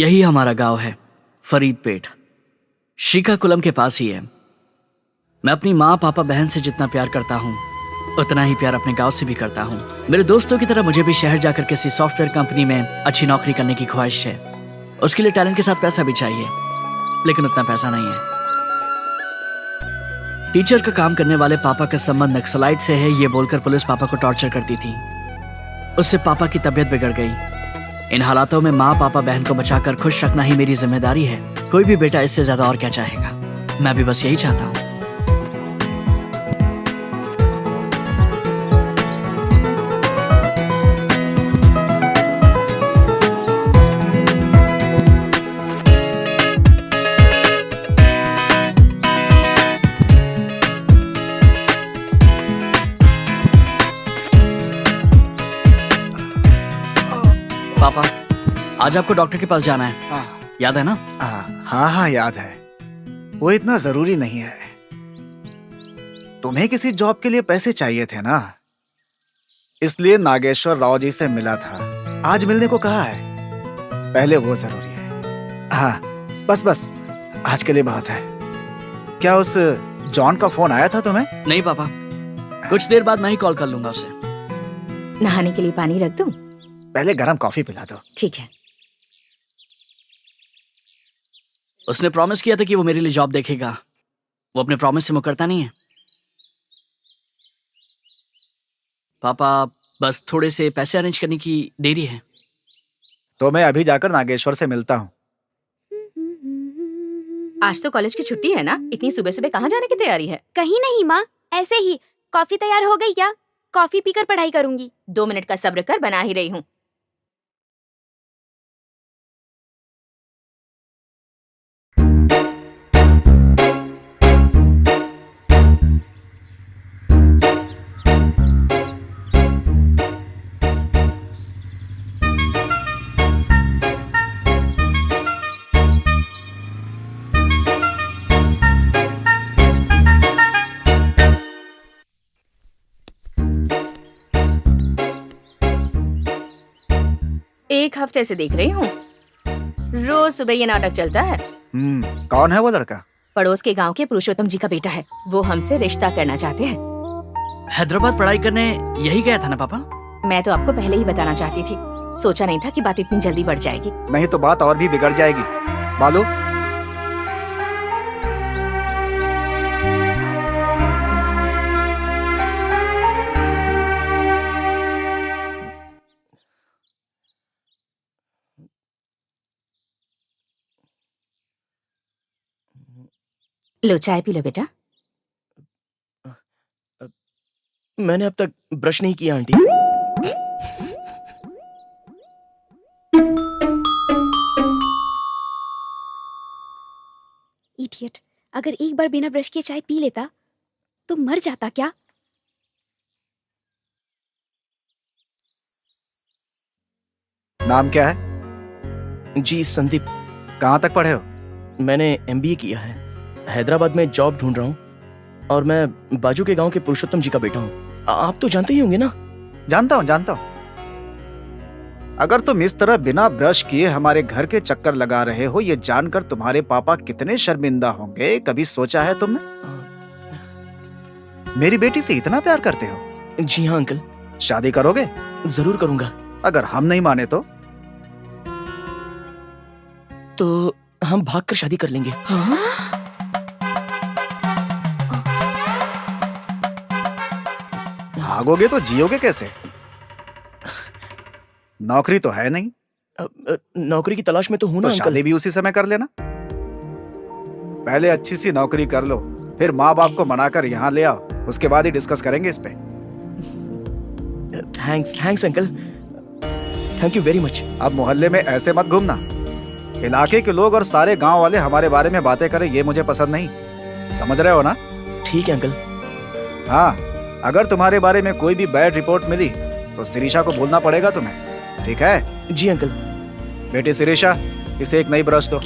यही हमारा गांव है, फरीदपेट, श्रीकाकुलम के पास ही है। मैं अपनी माँ पापा बहन से जितना प्यार करता हूँ उतना ही प्यार अपने गांव से भी करता हूँ। मेरे दोस्तों की तरह मुझे भी शहर जाकर किसी सॉफ्टवेयर कंपनी में अच्छी नौकरी करने की ख्वाहिश है। उसके लिए टैलेंट के साथ पैसा भी चाहिए, लेकिन उतना पैसा नहीं है। टीचर का काम करने वाले पापा का संबंध नक्सलाइट से है, ये बोलकर पुलिस पापा को टॉर्चर करती थी। उससे पापा की तबीयत बिगड़ गई। इन हालातों में माँ पापा बहन को बचाकर खुश रखना ही मेरी जिम्मेदारी है। कोई भी बेटा इससे ज्यादा और क्या चाहेगा। मैं भी बस यही चाहता हूँ। पापा, आज आपको डॉक्टर के पास जाना है। याद है ना? हाँ याद है। वो इतना जरूरी नहीं है। तुम्हें किसी जॉब के लिए पैसे चाहिए थे ना, इसलिए नागेश्वर राव जी से मिला था। आज मिलने को कहा है। पहले वो जरूरी है। हाँ बस आज के लिए बहुत है। क्या उस जॉन का फोन आया था तुम्हें? नहीं पापा, कुछ देर बाद मैं ही कॉल कर लूंगा उसे। नहाने के लिए पानी रख दूं? पहले गरम कॉफी पिला दो। ठीक है। उसने प्रॉमिस किया था कि वो मेरे लिए जॉब देखेगा। वो अपने प्रॉमिस से मुकरता नहीं है। पापा, बस थोड़े से पैसे अरेंज करने की देरी है। तो मैं अभी जाकर नागेश्वर से मिलता हूँ। आज तो कॉलेज की छुट्टी है ना, इतनी सुबह सुबह कहाँ जाने की तैयारी है? कहीं नहीं माँ, ऐसे ही। कॉफी तैयार हो गई क्या? कॉफी पीकर पढ़ाई करूंगी। 2 मिनट का सब्र कर, बना ही रही हूँ। एक हफ्ते से देख रही हूँ, रोज सुबह ये नाटक चलता है। कौन है वो लड़का? पड़ोस के गांव के पुरुषोत्तम जी का बेटा है। वो हमसे रिश्ता करना चाहते हैं। हैदराबाद पढ़ाई करने यही गया था ना पापा? मैं तो आपको पहले ही बताना चाहती थी, सोचा नहीं था कि बात इतनी जल्दी बढ़ जाएगी। नहीं तो बात और भी बिगड़ जाएगी। बालू, लो चाय पी लो बेटा। मैंने अब तक ब्रश नहीं किया आंटी। इडियट, अगर एक बार बिना ब्रश किए चाय पी लेता तो मर जाता क्या? नाम क्या है? जी संदीप। कहाँ तक पढ़े हो? मैंने एमबीए किया है। हैदराबाद में जॉब ढूंढ रहा हूँ और मैं बाजू के गांव के पुरुषोत्तम जी का बेटा हूँ। आप तो जानते ही होंगे ना? जानता हूँ। अगर तुम इस तरह बिना ब्रश किए हमारे घर के चक्कर लगा रहे हो, ये जानकर तुम्हारे पापा कितने शर्मिंदा होंगे, कभी सोचा है तुमने? मेरी बेटी से इतना प्यार करते हो? जी हाँ अंकल। शादी करोगे? जरूर करूंगा। अगर हम नहीं माने तो हम भागकर शादी कर लेंगे। हाँ? भागोगे तो जियोगे कैसे? नौकरी तो है नहीं। नौकरी की तलाश में तो हूं ना तो अंकल। शादी भी उसी समय कर लेना। पहले अच्छी सी नौकरी कर लो, फिर माँ बाप को मनाकर यहाँ ले आओ, उसके बाद ही डिस्कस करेंगे इस पे। Thanks uncle, thank you very much. अब मोहल्ले में ऐसे मत घूमना। इलाके के लोग और सारे गांव वाले हमारे बारे में बातें करें, ये मुझे पसंद नहीं। समझ रहे हो ना? ठीक है अंकल। हाँ, अगर तुम्हारे बारे में कोई भी बैड रिपोर्ट मिली तो शिरीषा को बोलना पड़ेगा तुम्हें, ठीक है? जी अंकल। बेटी शिरीषा, इसे एक नई ब्रश दो।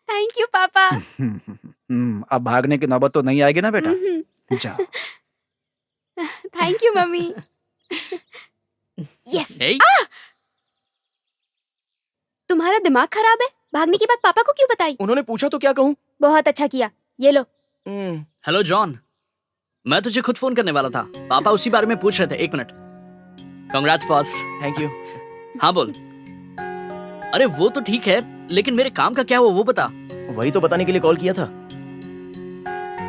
थैंक यू पापा। अब भागने की नौबत तो नहीं आएगी ना बेटा? जाओ। Thank you mummy. यस। ए, तुम्हारा दिमाग खराब है? भागने की बात पापा को क्यों बताई? उन्होंने पूछा तो क्या कहूँ? बहुत अच्छा किया, ये लो। हेलो जॉन, मैं तुझे खुद फोन करने वाला था। पापा उसी बारे में पूछ रहे थे। 1 minute. Congrats boss. Thank you. हाँ बोल। अरे वो तो ठीक है, लेकिन मेरे काम का क्या हुआ वो बता। वही तो बताने के लिए कॉल किया था।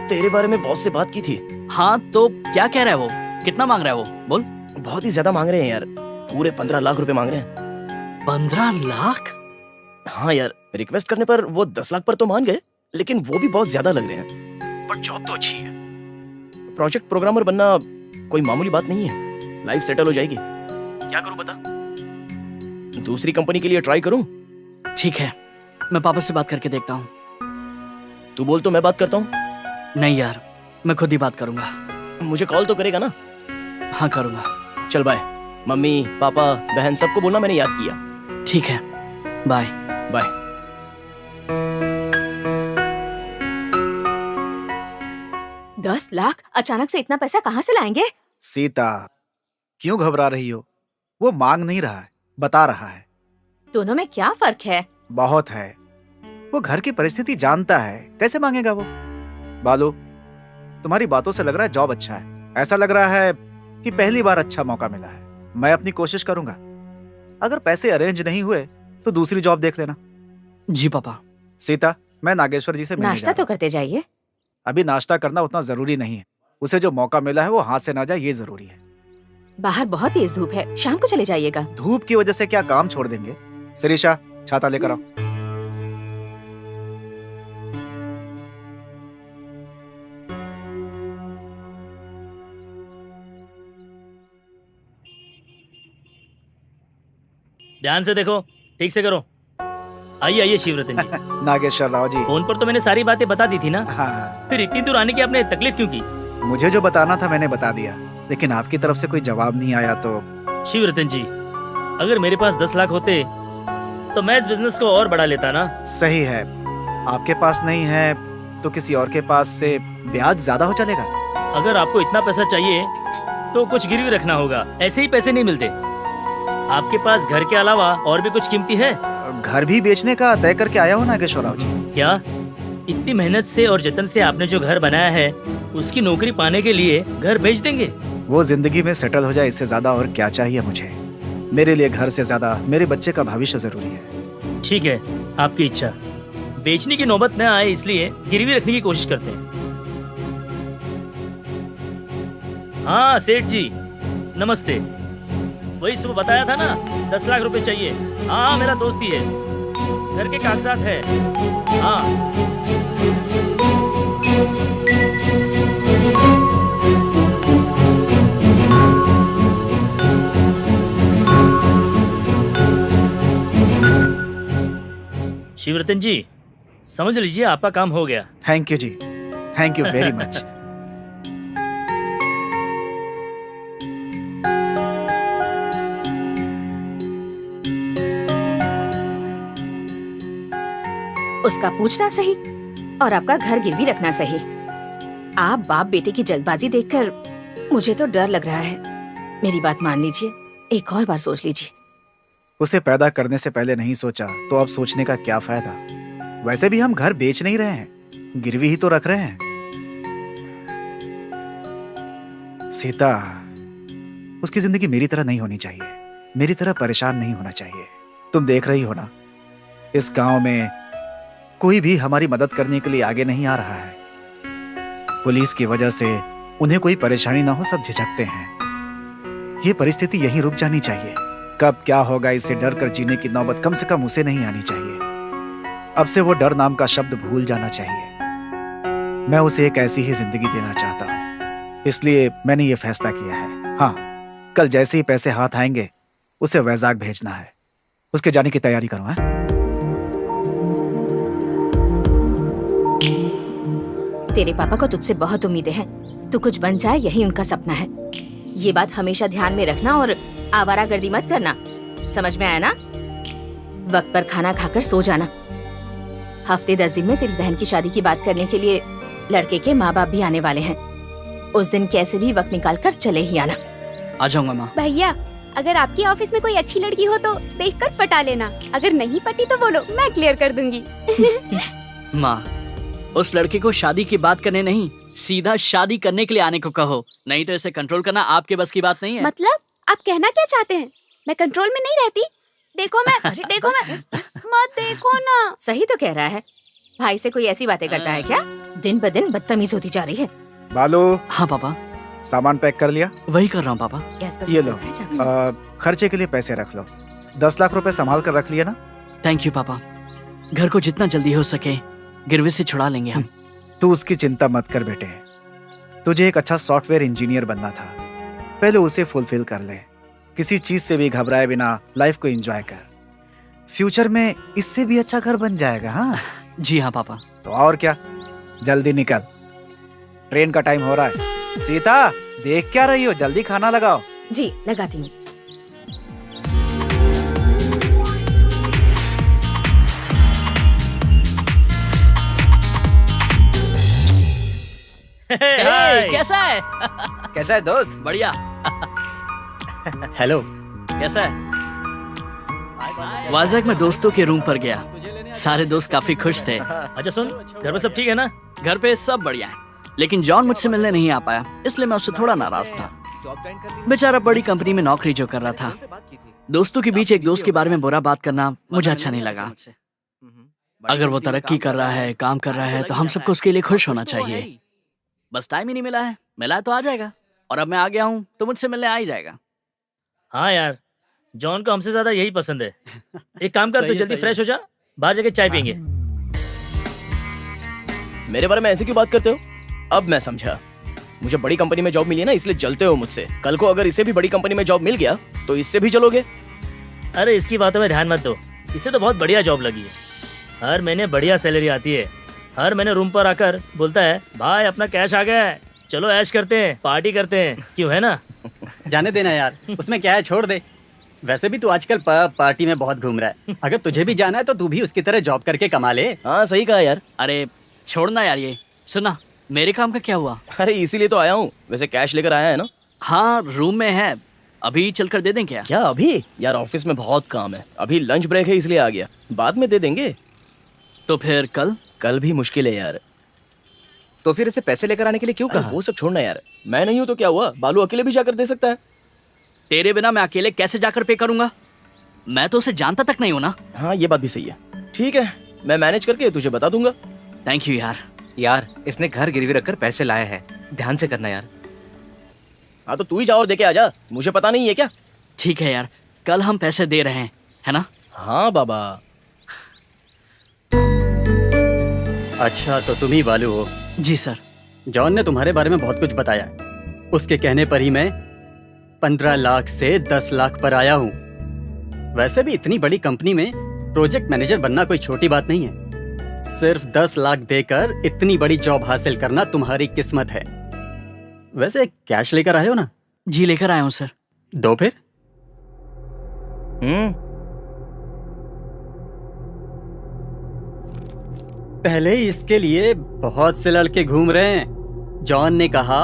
तेरे बारे में बॉस से बात की थी। हाँ तो क्या कह रहा है वो? कितना मांग रहा है वो? बोल। बहुत ही ज्यादा मांग रहे हैं यार, पूरे 15 लाख रुपए मांग रहे हैं। 15 लाख? हाँ यार, रिक्वेस्ट करने पर वो 10 लाख पर तो मान गए, लेकिन वो भी बहुत ज्यादा लग रहे हैं। पर जॉब तो अच्छी है। प्रोजेक्ट प्रोग्रामर बनना कोई मामूली बात नहीं है। लाइफ सेटल हो जाएगी। क्या करूं बता? दूसरी कंपनी के लिए ट्राई करूं? ठीक है, मैं पापा से बात करके देखता हूँ। तू बोल तो मैं बात करता हूँ। नहीं यार, मैं खुद ही बात करूंगा। मुझे कॉल तो करेगा ना? हाँ करूंगा। चल बाय। मम्मी पापा बहन सबको बोलना मैंने याद किया। ठीक है, बाय। बाय। 10 लाख? अचानक से इतना पैसा कहाँ से लाएंगे? सीता, क्यों घबरा रही हो? वो मांग नहीं रहा है, बता रहा है। दोनों में क्या फर्क है? बहुत है। वो घर की परिस्थिति जानता है, कैसे मांगेगा वो? बालू, तुम्हारी बातों से लग रहा है जॉब अच्छा है। ऐसा लग रहा है कि पहली बार अच्छा मौका मिला है। मैं अपनी कोशिश करूंगा। अगर पैसे अरेंज नहीं हुए तो दूसरी जॉब देख लेना। जी पापा। सीता, मैं नागेश्वर जी से मिलने नाश्ता जा तो रहा हूं। करते जाइए। अभी नाश्ता करना उतना जरूरी नहीं है। उसे जो मौका मिला है वो हाथ से ना जाए, ये जरूरी है। बाहर बहुत तेज धूप है, शाम को चले जाइएगा। धूप की वजह से क्या काम छोड़ देंगे? शिरीषा, छाता लेकर आओ। ध्यान से देखो, ठीक से करो। आइए आइए शिवरतन जी। नागेश्वर राव जी। फोन पर तो मैंने सारी बातें बता दी थी ना, हाँ, फिर इतनी दूर आने की आपने तकलीफ क्यों की? मुझे जो बताना था मैंने बता दिया, लेकिन आपकी तरफ से कोई जवाब नहीं आया तो। शिवरतन जी, अगर मेरे पास 10 लाख होते तो मैं इस बिजनेस को और बढ़ा लेता ना। सही है, आपके पास नहीं है तो किसी और के पास से ब्याज ज्यादा हो चलेगा। अगर आपको इतना पैसा चाहिए तो कुछ गिरवी रखना होगा, ऐसे ही पैसे नहीं मिलते। आपके पास घर के अलावा और भी कुछ कीमती है? घर भी बेचने का तय करके आया हो नागेश्वर राव जी? क्या इतनी मेहनत से और जतन से आपने जो घर बनाया है उसकी नौकरी पाने के लिए घर बेच देंगे? वो जिंदगी में सेटल हो जाए, इससे ज्यादा और क्या चाहिए मुझे? मेरे लिए घर से ज्यादा मेरे बच्चे का भविष्य जरूरी है। ठीक है, आपकी इच्छा। बेचने की नौबत न आए इसलिए गिरवी रखने की कोशिश करते हैं। हाँ सेठ जी, नमस्ते। वही सुबह बताया था ना, 10 लाख रुपए चाहिए। हाँ मेरा दोस्त ही है, घर के कागजात है। हाँ शिवरतन जी, समझ लीजिए आपका काम हो गया। थैंक यू जी, थैंक यू वेरी मच। उसका पूछना सही और आपका घर गिरवी रखना सही। आप बाप बेटे की जल्दबाजी देखकर मुझे तो डर लग रहा है। मेरी बात मान लीजिए, एक और बार सोच लीजिए। उसे पैदा करने से पहले नहीं सोचा तो अब सोचने का क्या फायदा? वैसे भी हम घर बेच नहीं रहे हैं, गिरवी ही तो रख रहे हैं। सीता, उसकी जिंदगी मेरी तरह नहीं होनी चाहिए, मेरी तरह परेशान नहीं होना चाहिए। तुम देख रही हो ना, इस गांव में कोई भी हमारी मदद करने के लिए आगे नहीं आ रहा है। पुलिस की वजह से उन्हें कोई परेशानी ना हो, सब झिझकते हैं। ये परिस्थिति यहीं रुक जानी चाहिए। कब क्या होगा इससे डर कर जीने की नौबत कम से कम उसे नहीं आनी चाहिए। अब से वो डर नाम का शब्द भूल जाना चाहिए। मैं उसे एक ऐसी ही जिंदगी देना चाहता हूँ, इसलिए मैंने ये फैसला किया है। हाँ, कल जैसे ही पैसे हाथ आएंगे उसे वैजाग भेजना है। उसके जाने की तैयारी करो। हाँ? तेरे पापा को तुझसे बहुत उम्मीदें हैं। तू कुछ बन जाए यही उनका सपना है। ये बात हमेशा ध्यान में रखना और आवारागर्दी मत करना, समझ में आया ना? वक्त पर खाना खाकर सो जाना। हफ्ते 10 दिन में तेरी बहन की शादी की बात करने के लिए लड़के के माँ बाप भी आने वाले हैं। उस दिन कैसे भी वक्त निकाल कर चले ही आना। आ जाऊंगा माँ। भैया, अगर आपकी ऑफिस में कोई अच्छी लड़की हो तो देखकर पटा लेना, अगर नहीं पटी तो बोलो, मैं क्लियर कर दूंगी। माँ, उस लड़के को शादी की बात करने नहीं, सीधा शादी करने के लिए आने को कहो, नहीं तो इसे कंट्रोल करना आपके बस की बात नहीं है। मतलब आप कहना क्या चाहते हैं? मैं कंट्रोल में नहीं रहती? देखो मैं मत देखो ना। सही तो कह रहा है। भाई से कोई ऐसी बातें करता है क्या? दिन ब दिन बदतमीज होती जा रही है। बालू, हाँ पापा, सामान पैक कर लिया? वही कर रहा हूँ पापा। गैस पर ये लो। है चाबी। खर्चे के लिए पैसे रख लो। 10 लाख रुपए संभाल कर रख लिया ना? थैंक यू पापा। घर को जितना जल्दी हो सके गिरवी से छुड़ा लेंगे हम। तू उसकी चिंता मत कर बेटे, तुझे एक अच्छा सॉफ्टवेयर इंजीनियर बनना था, पहले उसे फुलफिल कर ले। किसी चीज से भी घबराए बिना लाइफ को एंजॉय कर, फ्यूचर में इससे भी अच्छा घर बन जाएगा। हाँ जी हाँ पापा। तो और क्या, जल्दी निकल, ट्रेन का टाइम हो रहा है। सीता, देख क्या रही हो, जल्दी खाना लगाओ। जी लगाती हूँ। हाय। कैसा है? कैसा है दोस्त? बढ़िया। हेलो। कैसा है? वाजक में दोस्तों के रूम पर गया, सारे दोस्त काफी खुश थे। अच्छा सुन, घर में सब ठीक है ना? घर पे सब बढ़िया है, लेकिन जॉन मुझसे मिलने नहीं आ पाया, इसलिए मैं उससे थोड़ा नाराज था। बेचारा बड़ी कंपनी में नौकरी जो कर रहा था। दोस्तों के बीच एक दोस्त के बारे में बुरा बात करना मुझे अच्छा नहीं लगा। अगर वो तरक्की कर रहा है, काम कर रहा है, तो हम सबको उसके लिए खुश होना चाहिए। बस टाइम ही नहीं मिला है, मिला है तो आ जाएगा, और अब मैं आ गया हूँ तो मुझसे मिलने आ ही जाएगा। हाँ यार, जॉन को हमसे ज्यादा यही पसंद है। एक काम कर, तू जल्दी फ्रेश हो जा, बाहर जाके चाय पियेंगे। मेरे बारे में ऐसे क्यों बात करते हो? अब मैं समझा, मुझे बड़ी कंपनी में जॉब मिली है ना, इसलिए जलते हो मुझसे। कल को अगर इसे भी बड़ी कंपनी में जॉब मिल गया तो इससे भी जलोगे। अरे इसकी बातों में ध्यान मत दो, इसे तो बहुत बढ़िया जॉब लगी है। हर महीने बढ़िया सैलरी आती है। हर महीने रूम पर आकर बोलता है, भाई अपना कैश आ गया है, चलो ऐश करते हैं, पार्टी करते हैं, क्यों है ना? जाने देना यार, उसमें क्या है, छोड़ दे। वैसे भी तू आजकल पार्टी में बहुत घूम रहा है। अगर तुझे भी जाना है तो तू भी उसकी तरह जॉब करके कमा ले। हाँ सही कहा यार। अरे छोड़ना यार, ये सुना, मेरे काम का क्या हुआ? अरे इसीलिए तो आया हूँ। वैसे कैश लेकर आया है ना? हाँ रूम में है, अभी चलकर दे दें क्या? क्या अभी? यार ऑफिस में बहुत काम है, अभी लंच ब्रेक है इसलिए आ गया, बाद में दे देंगे। तो फिर कल? कल भी मुश्किल है यार। तो फिर इसे पैसे लेकर आने के लिए क्यों अरे कहा? वो सब छोड़ना यार, मैं नहीं हूँ तो क्या हुआ, बालू अकेले भी जाकर दे सकता है। तेरे बिना मैं अकेले कैसे जाकर पे करूंगा? मैं तो उसे जानता तक नहीं हूं ना। हाँ ये बात भी सही है। ठीक है, मैं मैनेज करके तुझे बता दूंगा। थैंक यू यार। यार इसने घर गिरवी रखकर पैसे लाए हैं, ध्यान से करना यार। हाँ तो तू ही जा और दे के आ जा, मुझे पता नहीं है क्या? ठीक है यार, कल हम पैसे दे रहे हैं, है ना? हाँ बाबा। अच्छा तो तुम ही बालू हो? जी सर। जॉन ने तुम्हारे बारे में बहुत कुछ बताया है। उसके कहने पर ही मैं 15 लाख से 10 लाख पर आया हूँ। वैसे भी इतनी बड़ी कंपनी में प्रोजेक्ट मैनेजर बनना कोई छोटी बात नहीं है। सिर्फ 10 लाख देकर इतनी बड़ी जॉब हासिल करना तुम्हारी किस्मत है। वैसे कैश लेकर आए हो ना? जी लेकर आया हूँ सर। दो फिर। पहले ही इसके लिए बहुत से लड़के घूम रहे हैं। जॉन ने कहा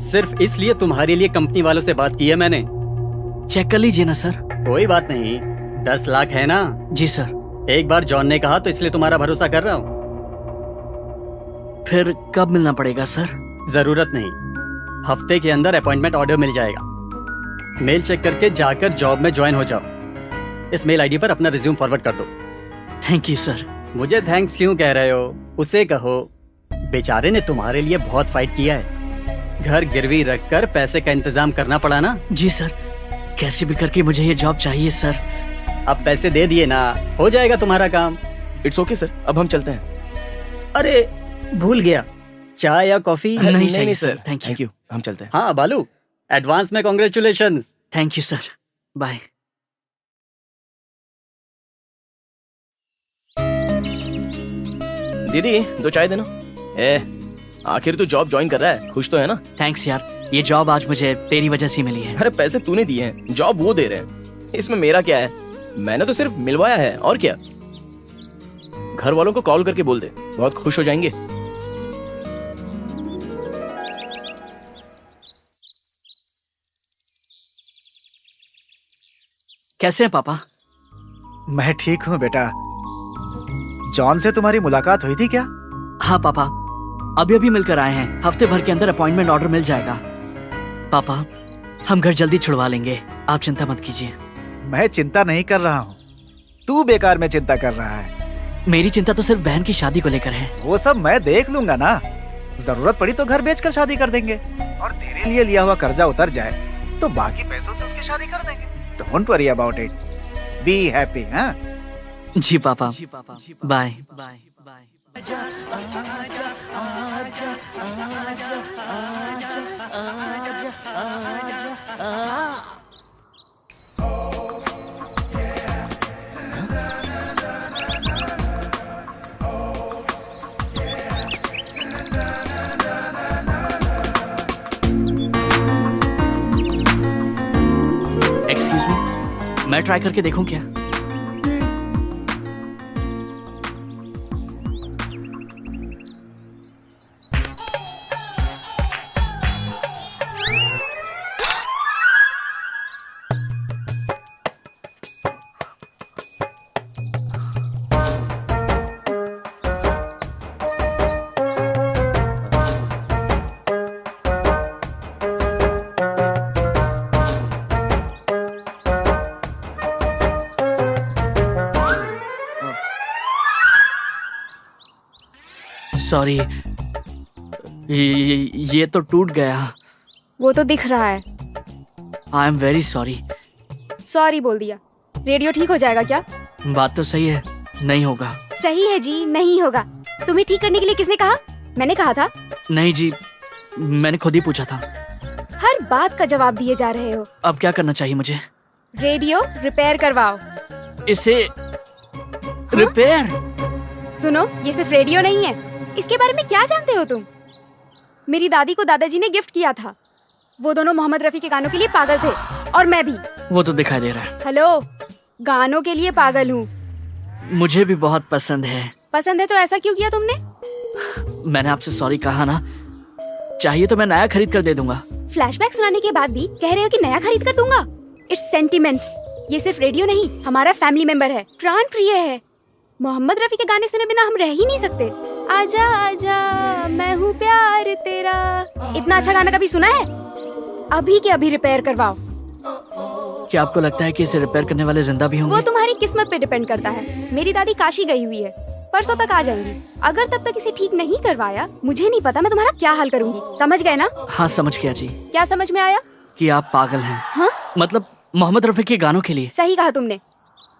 सिर्फ इसलिए तुम्हारे लिए कंपनी वालों से बात की है मैंने। चेक कर लीजिए ना सर। कोई बात नहीं, 10 लाख है ना? जी सर। एक बार जॉन ने कहा तो इसलिए तुम्हारा भरोसा कर रहा हूँ। फिर कब मिलना पड़ेगा सर? जरूरत नहीं, हफ्ते के अंदर अपॉइंटमेंट ऑर्डर मिल जाएगा। मेल चेक करके जाकर जॉब में ज्वाइन हो जाओ। इस मेल आईडी पर अपना रिज्यूम फॉरवर्ड कर दो। Thank you sir. मुझे थैंक्स क्यों कह रहे हो? उसे कहो, बेचारे ने तुम्हारे लिए बहुत फाइट किया है। घर गिरवी रखकर पैसे का इंतजाम करना पड़ा ना? जी सर, कैसे भी करके मुझे ये जॉब चाहिए सर। अब पैसे दे दिए ना, हो जाएगा तुम्हारा काम। इट्स ओके सर, अब हम चलते हैं। अरे भूल गया, चाय या कॉफी? नहीं सही sir, thank thank you. You, हम चलते हैं। हाँ बालू, एडवांस में congratulations. Thank you sir, bye. दीदी 2 चाय देना। आखिर तू जॉब ज्वाइन कर रहा है, खुश तो है ना? थैंक्स यार, ये जॉब आज मुझे तेरी वजह से मिली है। अरे पैसे तूने दिए हैं, जॉब वो दे रहे हैं, इसमें मेरा क्या है? मैंने तो सिर्फ मिलवाया है, और क्या। घर वालों को कॉल करके बोल दे, बहुत खुश हो जाएंगे। कैसे हैं पापा? मैं ठीक हूँ बेटा। जॉन से तुम्हारी मुलाकात हुई थी क्या? हाँ पापा, अभी अभी मिलकर आए हैं। हफ्ते भर के अंदर अपॉइंटमेंट ऑर्डर मिल जाएगा। पापा, हम घर जल्दी छुड़वा लेंगे, आप चिंता मत कीजिए। मैं चिंता नहीं कर रहा हूँ, तू बेकार में चिंता कर रहा है। मेरी चिंता तो सिर्फ बहन की शादी को लेकर है। वो सब मैं देख लूंगा ना। जरूरत पड़ी तो घर बेचकर शादी कर देंगे, और तेरे लिए लिया हुआ कर्जा उतर जाए तो बाकी पैसों से उसकी शादी कर देंगे। Don't worry about it, be happy. हाँ जी पापा, bye bye bye. Excuse me, मैं ट्राई करके देखूं क्या? सॉरी, ये तो टूट गया। वो तो दिख रहा है। I am very sorry. Sorry बोल दिया। रेडियो ठीक हो जाएगा क्या? बात तो सही है, नहीं होगा। सही है जी, नहीं होगा। तुम्हें ठीक करने के लिए किसने कहा? मैंने कहा था। नहीं जी, मैंने खुद ही पूछा था। हर बात का जवाब दिए जा रहे हो। अब क्या करना चाहिए मुझे? रेडियो रिपेयर करवाओ। इसे रिपेयर? सुनो, ये सिर्फ रेडियो नहीं है। इसके बारे में क्या जानते हो तुम? मेरी दादी को दादाजी ने गिफ्ट किया था। वो दोनों मोहम्मद रफी के गानों के लिए पागल थे, और मैं भी। वो तो दिखाई दे रहा है। हेलो, गानों के लिए पागल हूँ। मुझे भी बहुत पसंद है। पसंद है तो ऐसा क्यों किया तुमने? मैंने आपसे सॉरी कहा ना। चाहिए तो मैं नया खरीद कर दे दूंगा। फ्लैशबैक सुनाने के बाद भी कह रहे हो कि नया खरीद कर दूंगा? It's sentiment. ये सिर्फ रेडियो नहीं, हमारा फैमिली मेंबर है, प्राण प्रिय है। मोहम्मद रफी के गाने सुने बिना हम रह ही नहीं सकते। आजा आजा मैं हूँ प्यार तेरा। इतना अच्छा गाना कभी सुना है? अभी के अभी रिपेयर करवाओ। क्या आपको लगता है कि इसे रिपेयर करने वाले जिंदा भी होंगे? वो तुम्हारी किस्मत पे डिपेंड करता है। मेरी दादी काशी गई हुई है, परसों तक आ जाएंगी। अगर तब तक इसे ठीक नहीं करवाया, मुझे नहीं पता मैं तुम्हारा क्या हाल करूंगी। समझ गए ना? हाँ समझ गया जी। क्या समझ में आया? कि आप पागल हैं। हाँ? मतलब मोहम्मद रफी के गानों के लिए। सही कहा तुमने।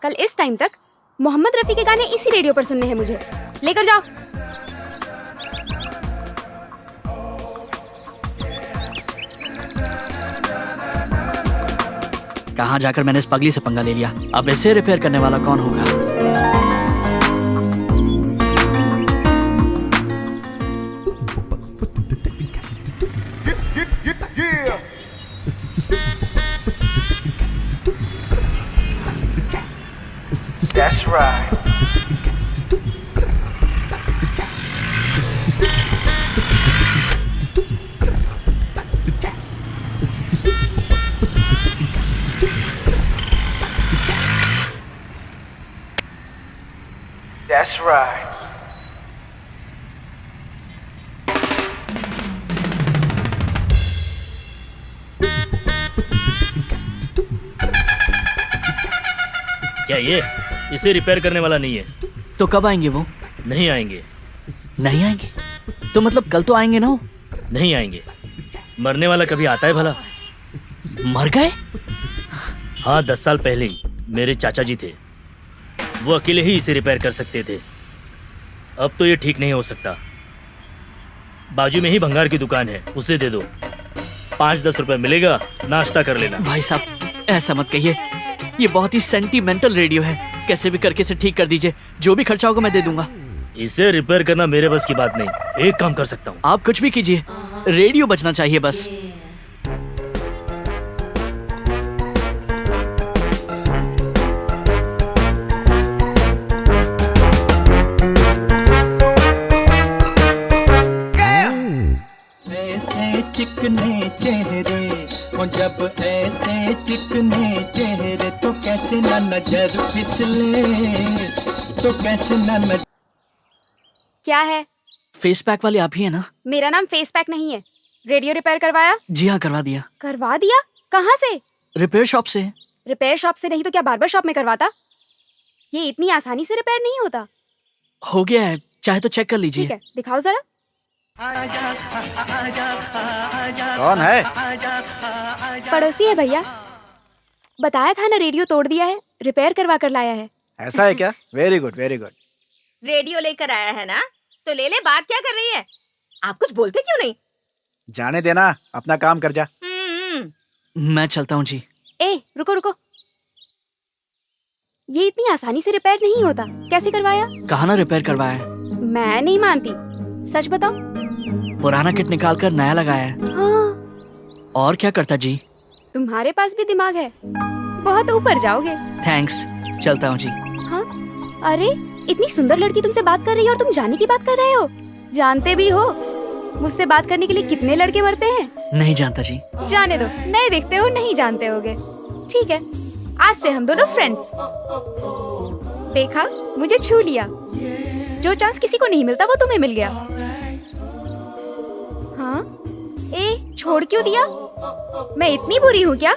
कल इस टाइम तक मोहम्मद रफी के गाने इसी रेडियो पर सुनने हैं मुझे। लेकर जाओ। कहाँ जाकर मैंने इस पगली से पंगा ले लिया। अब इसे रिपेयर करने वाला कौन होगा? That's right. That's right. क्या ये इसे रिपेयर करने वाला नहीं है? तो कब आएंगे वो? नहीं आएंगे। नहीं आएंगे? तो मतलब कल तो आएंगे ना वो? नहीं आएंगे। मरने वाला कभी आता है भला? मर गए? हाँ, 10 साल पहले ही मेरे चाचा जी थे। वो अकेले ही इसे रिपेयर कर सकते थे। अब तो ये ठीक नहीं हो सकता। बाजू में ही भंगार की दुकान है, उसे दे दो। 5-10 रुपए मिलेगा, नाश्ता कर लेना। भाई साहब ऐसा मत कहिए, ये बहुत ही सेंटीमेंटल रेडियो है। कैसे भी करके इसे ठीक कर दीजिए, जो भी खर्चा होगा मैं दे दूंगा। इसे रिपेयर करना मेरे बस की बात नहीं। एक काम कर सकता हूँ। आप कुछ भी कीजिए, रेडियो बजना चाहिए बस। ऐसे चिकने चेहरे हो जब ऐसे है चिकने चेहरे तो कैसे ना नजर फिसले, तो कैसे ना नजर। क्या है? फेस पैक वाली आप ही है ना? मेरा नाम फेस पैक नहीं है। रेडियो रिपेयर करवाया? जी हाँ, करवा दिया। करवा दिया? कहाँ से? रिपेयर शॉप से। रिपेयर शॉप से नहीं तो क्या बार्बर शॉप में करवाता? ये इतनी आसानी से रिपेयर नहीं होता। हो गया है, चाहे तो चेक कर लीजिए। ठीक है, दिखाओ जरा। कौन है? पड़ोसी है भैया। बताया था ना, रेडियो तोड़ दिया है, रिपेयर करवा कर लाया है। ऐसा है क्या? Very good very good. Radio लेकर आया है ना, तो ले ले। बात क्या कर रही है? आप कुछ बोलते क्यों नहीं? जाने देना, अपना काम कर जा। मैं चलता हूँ जी। ए, रुको रुको। ये इतनी आसानी से रिपेयर नहीं होता। कैसे करवाया? कहा ना रिपेयर करवाया है। मैं नहीं मानती, सच बताओ। पुराना किट निकाल कर नया लगाया है। हाँ, और क्या करता जी? तुम्हारे पास भी दिमाग है, बहुत ऊपर जाओगे। थैंक्स, चलता हूँ जी। हाँ, अरे इतनी सुंदर लड़की तुमसे बात कर रही है और तुम जाने की बात कर रहे हो। जानते भी हो मुझसे बात करने के लिए कितने लड़के मरते हैं? नहीं जानता जी। जाने दो, नए दिखते हो, नहीं जानते होगे। ठीक है, आज से हम दोनों फ्रेंड्स। देखा, मुझे छू लिया। जो चांस किसी को नहीं मिलता वो तुम्हें मिल गया। हाँ, ए, छोड़ क्यों दिया? मैं इतनी बुरी हूँ क्या?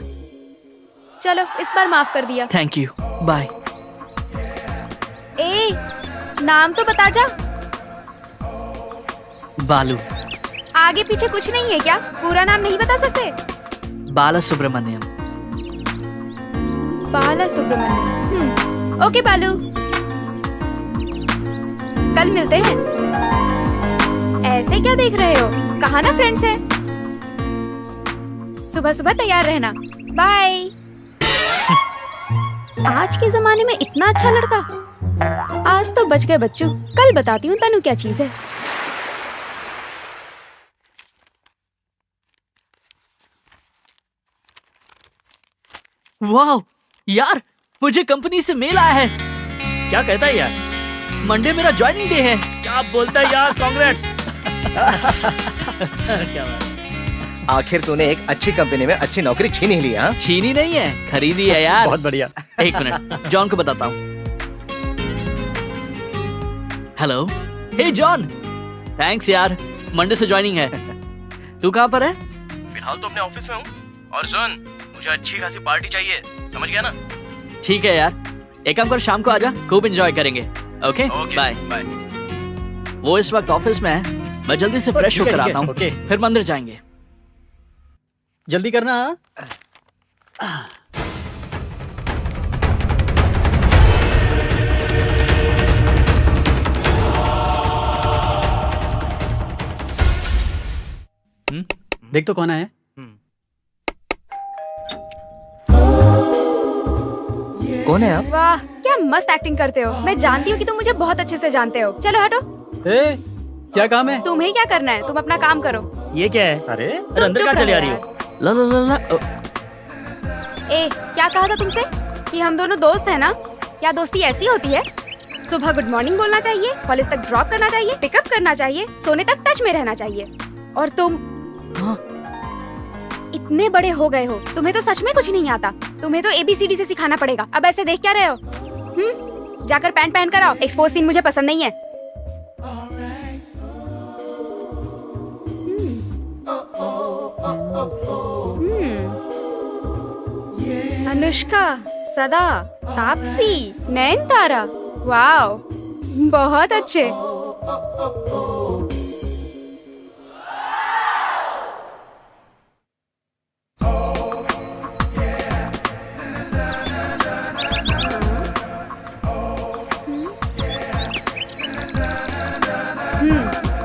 चलो, इस बार माफ कर दिया। Thank you, bye. ए, नाम तो बता जा। बालू। आगे पीछे कुछ नहीं है क्या? पूरा नाम नहीं बता सकते? बाला सुब्रमण्यम। बाला सुब्रमण्यम। ओके बालू, कल मिलते हैं। ऐसे क्या देख रहे हो? कहा ना फ्रेंड्स है। सुबह सुबह तैयार रहना। बाय। आज के जमाने में इतना अच्छा लड़का। आज तो बच गए बच्चू, कल बताती हूँ तनु क्या चीज है। वाह यार, मुझे कंपनी से मेल आया है। क्या कहता है यार? मंडे मेरा ज्वाइनिंग डे है। क्या बोलता है यार? कांग्रेट्स। क्या बात। आखिर तूने एक अच्छी कंपनी में अच्छी नौकरी छीन ही ली। हाँ, छीनी नहीं है, खरीदी है यार। बहुत बढ़िया। एक मिनट, जॉन को बताता हूँ। हेलो, हे जॉन, थैंक्स यार, मंडे से ज्वाइनिंग है। तू कहाँ पर है? फिलहाल तो अपने ऑफिस में हूँ। और सुन, मुझे अच्छी खासी पार्टी चाहिए, समझ गया ना? ठीक है यार, एक काम कर, शाम को आजा, खूब एंजॉय करेंगे। Okay, bye bye. वो इस वक्त ऑफिस में है, मैं जल्दी से फ्रेश ठीक है, होकर ठीक है, आता हूँ, ओके। फिर मंदिर जाएंगे। जल्दी करना। देख तो कौन है? कौन है आप? वाह, क्या मस्त एक्टिंग करते हो। मैं जानती हूँ कि तुम मुझे बहुत अच्छे से जानते हो। चलो हटो। ए, क्या काम है? तुम्हें क्या करना है? तुम अपना काम करो। ये क्या है? अरे अरे अंदर चुप कहाँ चली आ रहो रही हो? ला ला ला ला ए, क्या कहा था तुमसे कि हम दोनों दोस्त हैं ना? क्या दोस्ती ऐसी होती है? सुबह गुड मॉर्निंग बोलना चाहिए, कॉलेज तक ड्रॉप करना चाहिए, पिकअप करना चाहिए, सोने तक टच में रहना चाहिए। और तुम इतने बड़े हो गए हो, तुम्हें तो सच में कुछ नहीं आता। तुम्हें तो ABCD से सिखाना पड़ेगा। अब ऐसे देख क्या रहे हो? जाकर पैंट पहन कर आओ। एक्सपोज सीन मुझे पसंद नहीं है। अनुष्का, सदा, तापसी, नयनतारा, वाओ, बहुत अच्छे।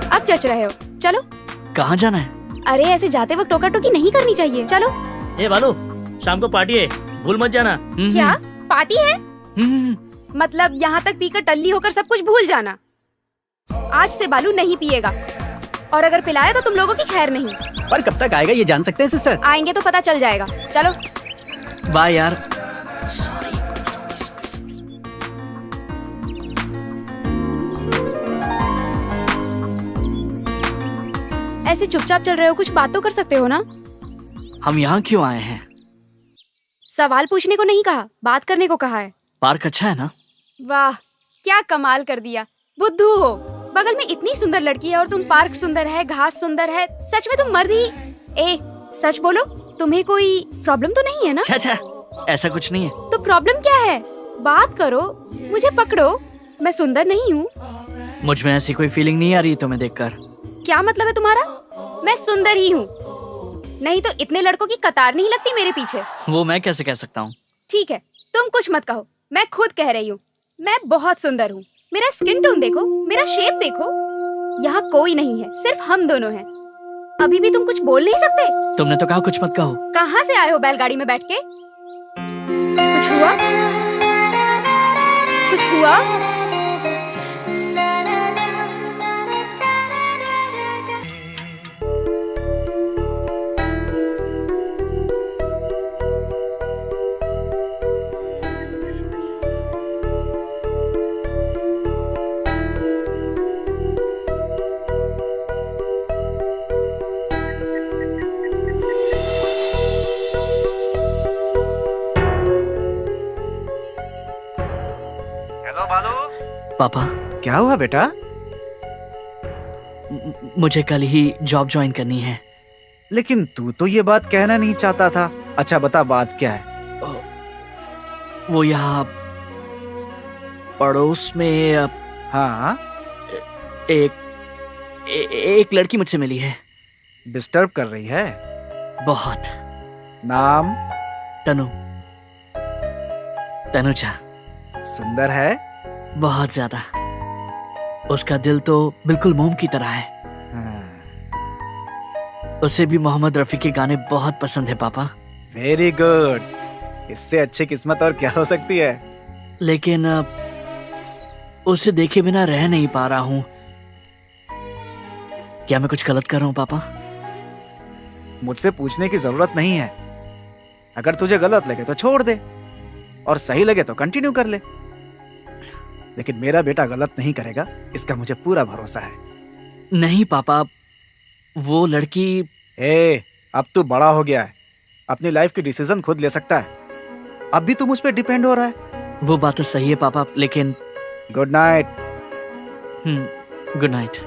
अब जच रहे हो। चलो। कहाँ जाना है? अरे ऐसे जाते वक्त टोका टोकी नहीं करनी चाहिए। चलो। ए बालू, शाम को पार्टी है, भूल मत जाना। क्या पार्टी है? मतलब यहाँ तक पीकर टल्ली होकर सब कुछ भूल जाना। आज से बालू नहीं पिएगा, और अगर पिलाया तो तुम लोगों की खैर नहीं। पर कब तक आएगा ये जान सकते हैं सिस्टर? आएंगे तो पता चल जाएगा। चलो। बाय यार। ऐसे चुपचाप चल रहे हो, कुछ बात तो कर सकते हो ना? हम यहाँ क्यों आए हैं? सवाल पूछने को नहीं कहा, बात करने को कहा है। पार्क अच्छा है ना? वाह, क्या कमाल कर दिया। बुद्धू हो, बगल में इतनी सुंदर लड़की है और तुम पार्क सुंदर है, घास सुंदर है, सच में तुम मर्द ही। ए, सच बोलो, तुम्हें कोई प्रॉब्लम तो नहीं है ना? अच्छा, ऐसा कुछ नहीं है। तो प्रॉब्लम क्या है? बात करो, मुझे पकड़ो, मैं सुंदर नहीं हूँ? मुझ में ऐसी कोई फीलिंग नहीं आ रही तुम्हें देखकर। क्या मतलब है तुम्हारा? मैं सुंदर ही हूँ, नहीं तो इतने लड़कों की कतार नहीं लगती मेरे पीछे। वो मैं कैसे कह सकता हूँ? ठीक है, तुम कुछ मत कहो, मैं खुद कह रही हूँ, मैं बहुत सुंदर हूँ। मेरा स्किन टोन देखो, मेरा शेप देखो, यहाँ कोई नहीं है, सिर्फ हम दोनों हैं। अभी भी तुम कुछ बोल नहीं सकते? तुमने तो कहा कुछ मत कहो। कहाँ से आए हो बैलगाड़ी में बैठ के? कुछ हुआ? कुछ हुआ? हेलो बालू। पापा, क्या हुआ बेटा? मुझे कल ही जॉब ज्वाइन करनी है। लेकिन तू तो ये बात कहना नहीं चाहता था। अच्छा बता, बात क्या है? वो यहाँ पड़ोस में हाँ, एक लड़की मुझसे मिली है। डिस्टर्ब कर रही है? बहुत। नाम? तनुजा। सुंदर है? बहुत ज्यादा। उसका दिल तो बिल्कुल मोम की तरह है। उसे भी मोहम्मद रफी के गाने बहुत पसंद है पापा। वेरी गुड, इससे अच्छी किस्मत और क्या हो सकती है। लेकिन उसे देखे बिना रह नहीं पा रहा हूँ। क्या मैं कुछ गलत कर रहा हूँ पापा? मुझसे पूछने की जरूरत नहीं है। अगर तुझे गलत लगे तो छोड़ दे, और सही लगे तो कंटिन्यू कर ले। लेकिन मेरा बेटा गलत नहीं करेगा, इसका मुझे पूरा भरोसा है। नहीं पापा, वो लड़की। अब तू बड़ा हो गया है, अपनी लाइफ की डिसीजन खुद ले सकता है। अब भी तू मुझ पे डिपेंड हो रहा है। वो बात तो सही है पापा, लेकिन। Good night. Good night.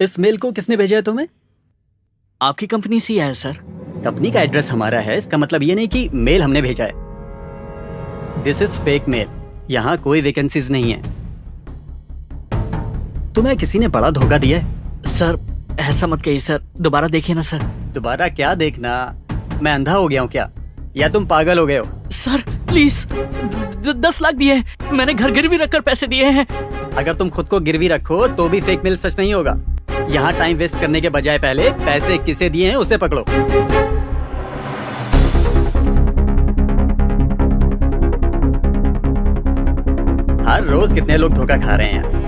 इस मेल को किसने भेजा है तुम्हें? आपकी कंपनी से आया है सर। कंपनी का एड्रेस हमारा है, इसका मतलब ये नहीं कि मेल हमने भेजा है। दिस इज फेक मेल, यहाँ कोई वैकेंसीज नहीं है। तुम्हें किसी ने बड़ा धोखा दिया है। सर ऐसा मत कहिए सर, दोबारा देखिए ना सर। दोबारा क्या देखना? मैं अंधा हो गया हूँ क्या, या तुम पागल हो गए हो? सर प्लीज, 10 लाख दिए हैं, मैंने घर गिरवी रखकर पैसे दिए हैं। अगर तुम खुद को गिरवी रखो तो भी फेक मेल सच नहीं होगा। यहाँ टाइम वेस्ट करने के बजाय पहले पैसे किसे दिए हैं उसे पकड़ो। हर रोज कितने लोग धोखा खा रहे हैं।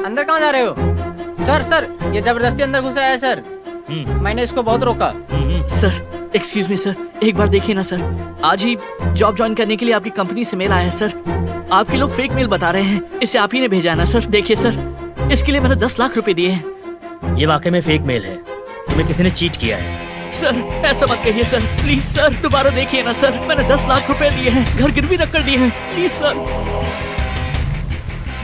अंदर कहाँ जा रहे हो? सर सर, ये जबरदस्ती अंदर घुसा है सर। मैंने इसको बहुत रोका। सर एक्सक्यूज मी सर, एक बार देखिए ना सर। आज ही जॉब ज्वाइन करने के लिए आपकी कंपनी से मेल आया है सर। आपके लोग फेक मेल बता रहे हैं, इसे आप ही ने भेजा है ना सर। देखिए सर, इसके लिए मैंने 10 लाख रुपए दिए हैं। ये वाकई में फेक मेल है, तुम्हें किसी ने चीट किया है। सर ऐसा मत कहिए सर, प्लीज सर, दोबारा देखिए ना सर। मैंने 10 लाख रुपए दिए हैं, घर गिरवी रख कर दिए हैं, प्लीज सर।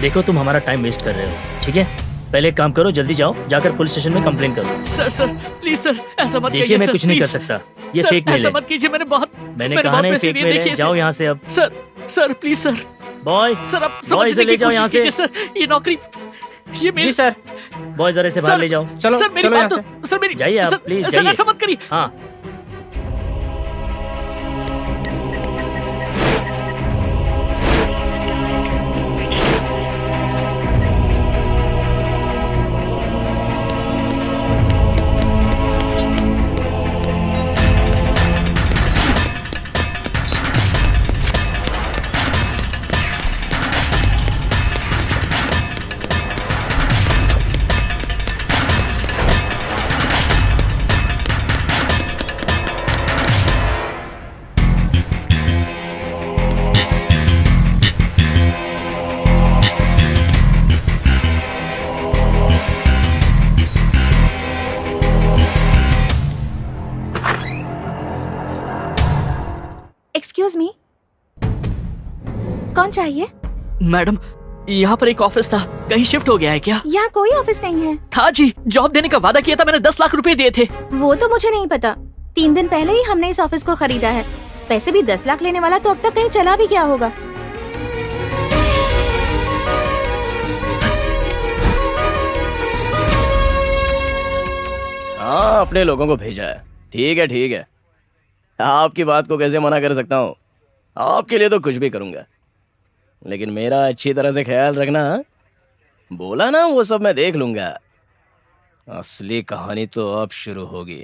देखो तुम हमारा टाइम वेस्ट कर रहे हो, ठीक है? पहले एक काम करो, जल्दी जाओ, जाकर पुलिस स्टेशन में कंप्लेन करो। सर प्लीज सर, ऐसा मत देखिए मैं कुछ नहीं कर सकता, ये फेक मेल ऐसा है। मत कीजिए, मैंने कहा ना ये फेक मेल है, जाओ यहाँ से अब। Sir please sir. Boy, sir आप बॉय समझने ले की जाओ यहाँ कोशिश से। कीजिए सर, ये नौकरी, ये मेरी। जी सर। बॉय जरा से बाहर ले जाओ। चलो सर मेरी चलो बात यहाँ तो, सर मेरी जाइए आप, सर, प्लीज सर जाइए। ऐसा मत करिए। हाँ कौन चाहिए? मैडम, यहाँ पर एक ऑफिस था, कहीं शिफ्ट हो गया है क्या? यहाँ कोई ऑफिस नहीं है। था जी, जॉब देने का वादा किया था मैंने, 10 लाख रुपए दिए थे। वो तो मुझे नहीं पता। 3 दिन पहले ही हमने इस ऑफिस को खरीदा है। पैसे भी 10 लाख लेने वाला तो अब तक कहीं चला भी गया होगा। हाँ, अपने लोगों को भेजा है। ठीक है ठीक है, आपकी बात को कैसे मना कर सकता हूँ। आपके लिए तो कुछ भी करूँगा, लेकिन मेरा अच्छी तरह से ख्याल रखना। बोला ना, वो सब मैं देख लूंगा। असली कहानी तो अब शुरू होगी।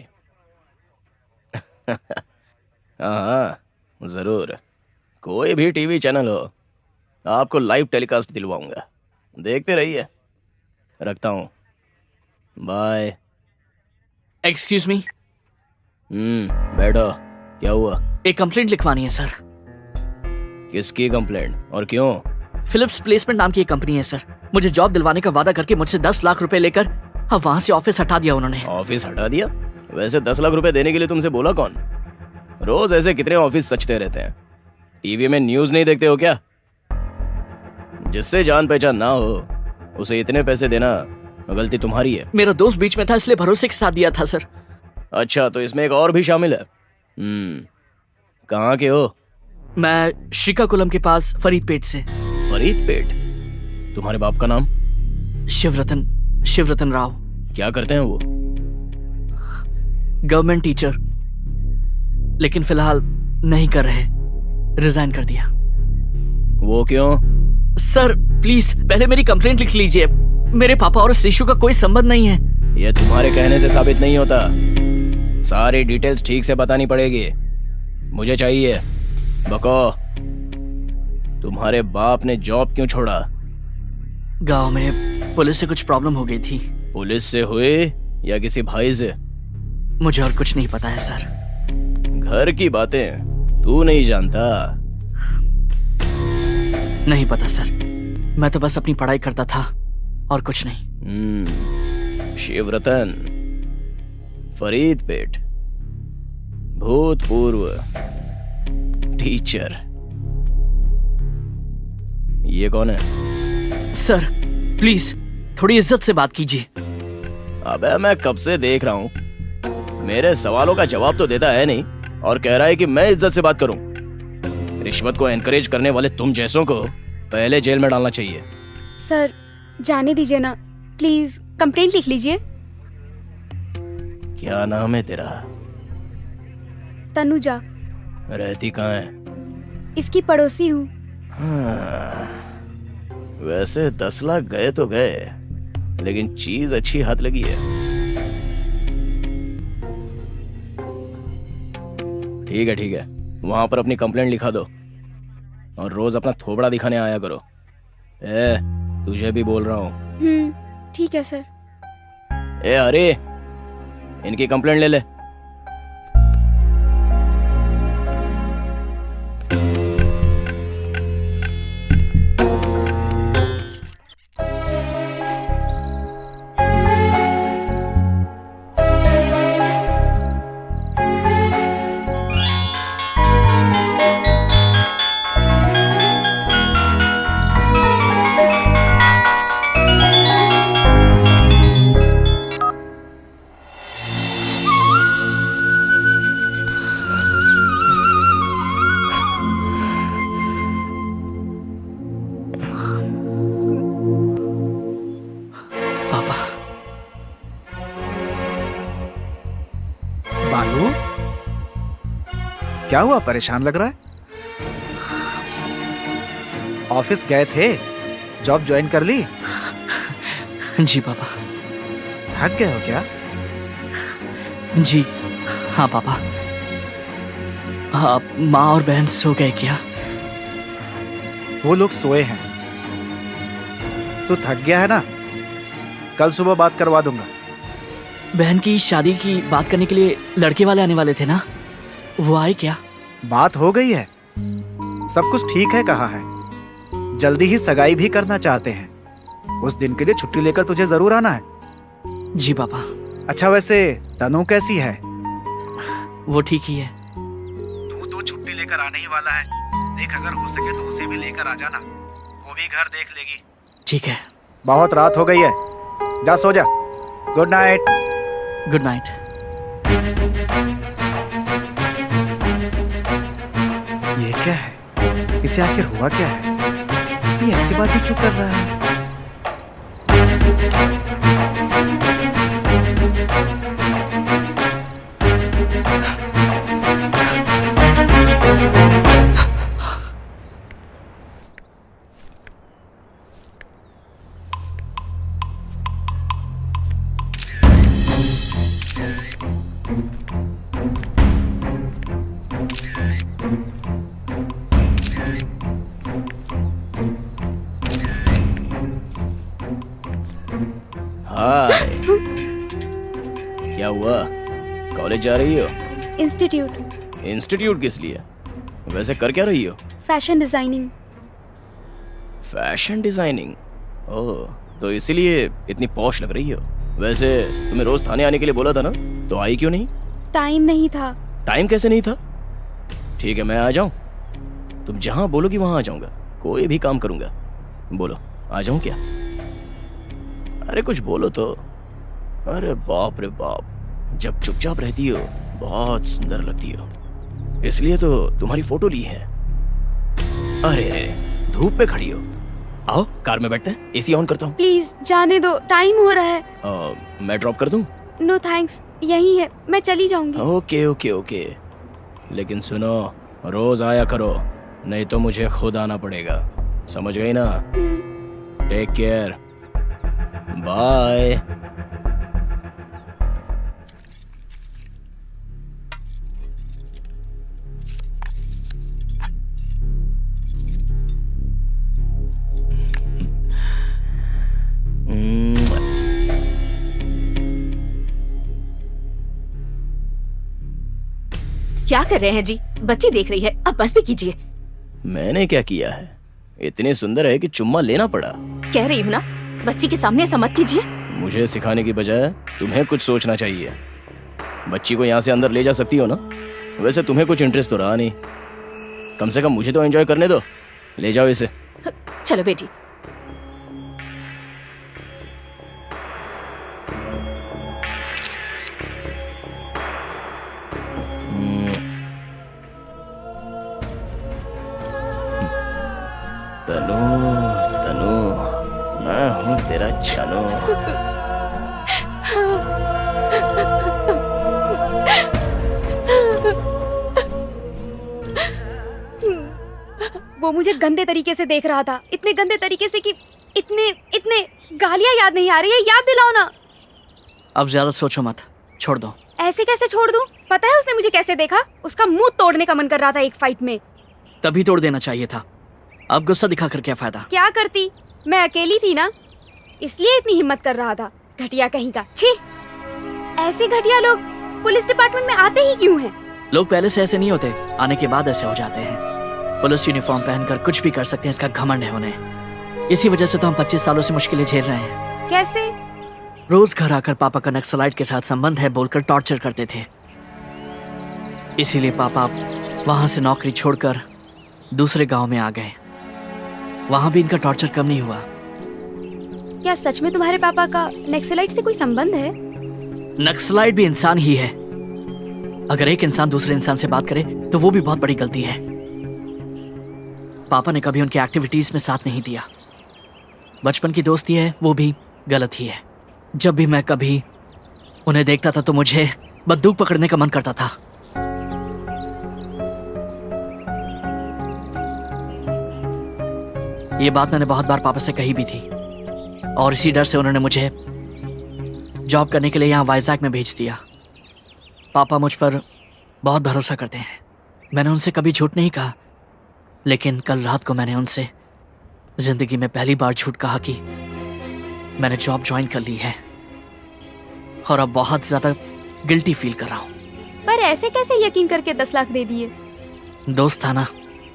हाँ जरूर, कोई भी टीवी चैनल हो, आपको लाइव टेलीकास्ट दिलवाऊंगा। देखते रहिए। रखता हूँ, बाय। एक्सक्यूज मी। बैठो। क्या हुआ? एक कंप्लेंट लिखवानी है सर। किसकी कंप्लेंट और क्यों? फिलिप्स प्लेसमेंट नाम की एक कंपनी है सर, मुझे जॉब दिलवाने का वादा करके मुझसे 10 लाख रुपए लेकर अब वहाँ से ऑफिस हटा दिया उन्होंने। ऑफिस हटा दिया? वैसे 10 लाख रुपए देने के लिए तुमसे बोला कौन? रोज ऐसे कितने ऑफिस सचते रहते हैं। टीवी में न्यूज नहीं देखते हो क्या? जिससे जान पहचान ना हो उसे इतने पैसे देना गलती तुम्हारी है। मेरा दोस्त बीच में था इसलिए भरोसे के साथ दिया था सर। अच्छा, तो इसमें एक और भी शामिल है। कहाँ के हो? मैं श्रीकाकुलम के पास फरीदपेट से। फरीदपेट? तुम्हारे बाप का नाम? शिवरतन राव। क्या करते हैं वो? गवर्नमेंट टीचर, लेकिन फिलहाल नहीं कर रहे, रिजाइन कर दिया। वो क्यों? सर प्लीज पहले मेरी कंप्लेंट लिख लीजिए। मेरे पापा और उस इशू का कोई संबंध नहीं है। ये तुम्हारे कहने से साबित नहीं होता। सारी डिटेल्स ठीक से बतानी पड़ेगी। मुझे चाहिए। बको, तुम्हारे बाप ने जॉब क्यों छोड़ा? गांव में पुलिस से कुछ प्रॉब्लम हो गई थी। पुलिस से हुए या किसी भाई से? मुझे और कुछ नहीं पता है सर। घर की बातें तू नहीं जानता? नहीं पता सर, मैं तो बस अपनी पढ़ाई करता था और कुछ नहीं। शिवरतन, फरीदपेट, भूतपूर्व टीचर। ये कौन है? सर प्लीज थोड़ी इज्जत से बात कीजिए। अबे मैं कब से देख रहा हूं, मेरे सवालों का जवाब तो देता है नहीं और कह रहा है कि मैं इज्जत से बात करूं। रिश्वत को एनकरेज करने वाले तुम जैसों को पहले जेल में डालना चाहिए। सर जाने दीजिए ना प्लीज, कंप्लेंट लिख लीजिए। क्या नाम है तेरा? तनुजा। रहती कहाँ है? इसकी पड़ोसी हूँ। हाँ, वैसे 10 लाख गए तो गए, लेकिन चीज अच्छी हाथ लगी है। ठीक है, वहां पर अपनी कंप्लेंट लिखा दो और रोज अपना थोबड़ा दिखाने आया करो। तुझे भी बोल रहा हूँ। ठीक है सर। अरे इनकी कंप्लेंट ले ले। बालू, क्या हुआ? परेशान लग रहा है। ऑफिस गए थे, जॉब ज्वाइन कर ली? जी पापा। थक गए हो क्या? जी हाँ पापा। आप माँ और बहन सो गए क्या? वो लोग सोए हैं। तू थक गया है ना? कल सुबह बात करवा दूंगा। बहन की शादी की बात करने के लिए लड़के वाले आने वाले थे ना, वो आए क्या? बात हो गई है, सब कुछ ठीक है कहा है। जल्दी ही सगाई भी करना चाहते हैं। उस दिन के लिए छुट्टी लेकर तुझे जरूर आना है। जी पापा। अच्छा वैसे तनु कैसी है? वो ठीक ही है। तू तो छुट्टी लेकर आने ही वाला है। देख अगर हो सके तो उसे भी लेकर आ जाना, वो भी घर देख लेगी। ठीक है। बहुत रात हो गई है, जा सो जा। Good night. Good night. ये क्या है? इसे आखिर हुआ क्या है? ये ऐसी बातें क्यों कर रहा है? हाय, क्या हुआ? कॉलेज जा रही हो? इंस्टीट्यूट। इंस्टीट्यूट किस लिए? वैसे कर क्या रही हो? Fashion designing. Fashion designing? Oh, तो इसीलिए इतनी पॉश लग रही हो। वैसे तुम्हें रोज थाने आने के लिए बोला था ना, तो आई क्यों नहीं? टाइम नहीं था। टाइम कैसे नहीं था? ठीक है, मैं आ जाऊं? तुम जहां बोलोगी वहां आ जाऊंगा, कोई भी काम करूंगा। बोलो, आ जाऊं क्या? अरे कुछ बोलो तो। अरे बाप रे बाप, जब चुपचाप रहती हो बहुत सुंदर लगती हो, इसलिए तो तुम्हारी फोटो ली है। अरे धूप पे खड़ी हो, आओ कार में बैठते हैं, एसी ऑन करता हूँ। प्लीज जाने दो, टाइम हो रहा है। मैं ड्रॉप कर दूं? नो थैंक्स, यही है, मैं चली जाऊंगी। ओके ओके ओके, लेकिन सुनो, रोज आया करो, नहीं तो मुझे खुद आना पड़ेगा, समझ गई ना? Take care, bye. क्या कर रहे हैं जी? बच्ची देख रही है, अब बस भी कीजिए। मैंने क्या किया है? इतनी सुंदर है कि चुम्मा लेना पड़ा। कह रही हूँ ना, बच्ची के सामने ऐसा मत कीजिए। मुझे सिखाने की बजाय तुम्हें कुछ सोचना चाहिए। बच्ची को यहाँ से अंदर ले जा सकती हो ना? वैसे तुम्हें कुछ इंटरेस्ट तो रहा नहीं, कम से कम मुझे तो एंजॉय करने दो। ले जाओ इसे। चलो बेटी। तनु तनु, मैं हूँ तेरा जानू। वो मुझे गंदे तरीके से देख रहा था, इतने गंदे तरीके से कि इतने इतने गालियां याद नहीं आ रही है। याद दिलाओ ना। अब ज्यादा सोचो मत, छोड़ दो। ऐसे कैसे छोड़ दूं? पता है उसने मुझे कैसे देखा? उसका मुंह तोड़ने का मन कर रहा था एक फाइट में। तभी तोड़ देना चाहिए था। अब गुस्सा दिखाकर क्या फायदा? क्या करती, मैं अकेली थी ना, इसलिए इतनी हिम्मत कर रहा था। घटिया कहीं का। छी, ऐसे घटिया लोग पुलिस डिपार्टमेंट में आते ही क्यों हैं? लोग पहले से ऐसे नहीं होते, आने के बाद ऐसे हो जाते हैं। पुलिस यूनिफॉर्म पहनकर कुछ भी कर सकते हैं, इसका घमंड है उन्हें। इसी वजह से तो हम 25 सालों से मुश्किलें झेल रहे हैं। कैसे? रोज घर आकर पापा का नक्सलाइट के साथ संबंध है बोलकर टॉर्चर करते थे। इसीलिए पापा वहां से नौकरी छोड़कर दूसरे गांव में आ गए। वहां भी इनका टॉर्चर कम नहीं हुआ। क्या सच में तुम्हारे पापा का नक्सलाइट से कोई संबंध है? नक्सलाइट भी इंसान ही है। अगर एक इंसान दूसरे इंसान से बात करे तो वो भी बहुत बड़ी गलती है। पापा ने कभी उनकी एक्टिविटीज में साथ नहीं दिया। बचपन की दोस्ती है, वो भी गलत ही है। जब भी मैं कभी उन्हें देखता था तो मुझे बंदूक पकड़ने का मन करता था। ये बात मैंने बहुत बार पापा से कही भी थी, और इसी डर से उन्होंने मुझे जॉब करने के लिए यहाँ वाइजैक में भेज दिया। पापा मुझ पर बहुत भरोसा करते हैं। मैंने उनसे कभी झूठ नहीं कहा, लेकिन कल रात को मैंने उनसे जिंदगी में पहली बार झूठ कहा कि मैंने जॉब ज्वाइन कर ली है, और अब बहुत ज्यादा गिल्टी फील कर रहा हूँ। पर ऐसे कैसे यकीन करके 10 लाख दे दिए? दोस्त था ना,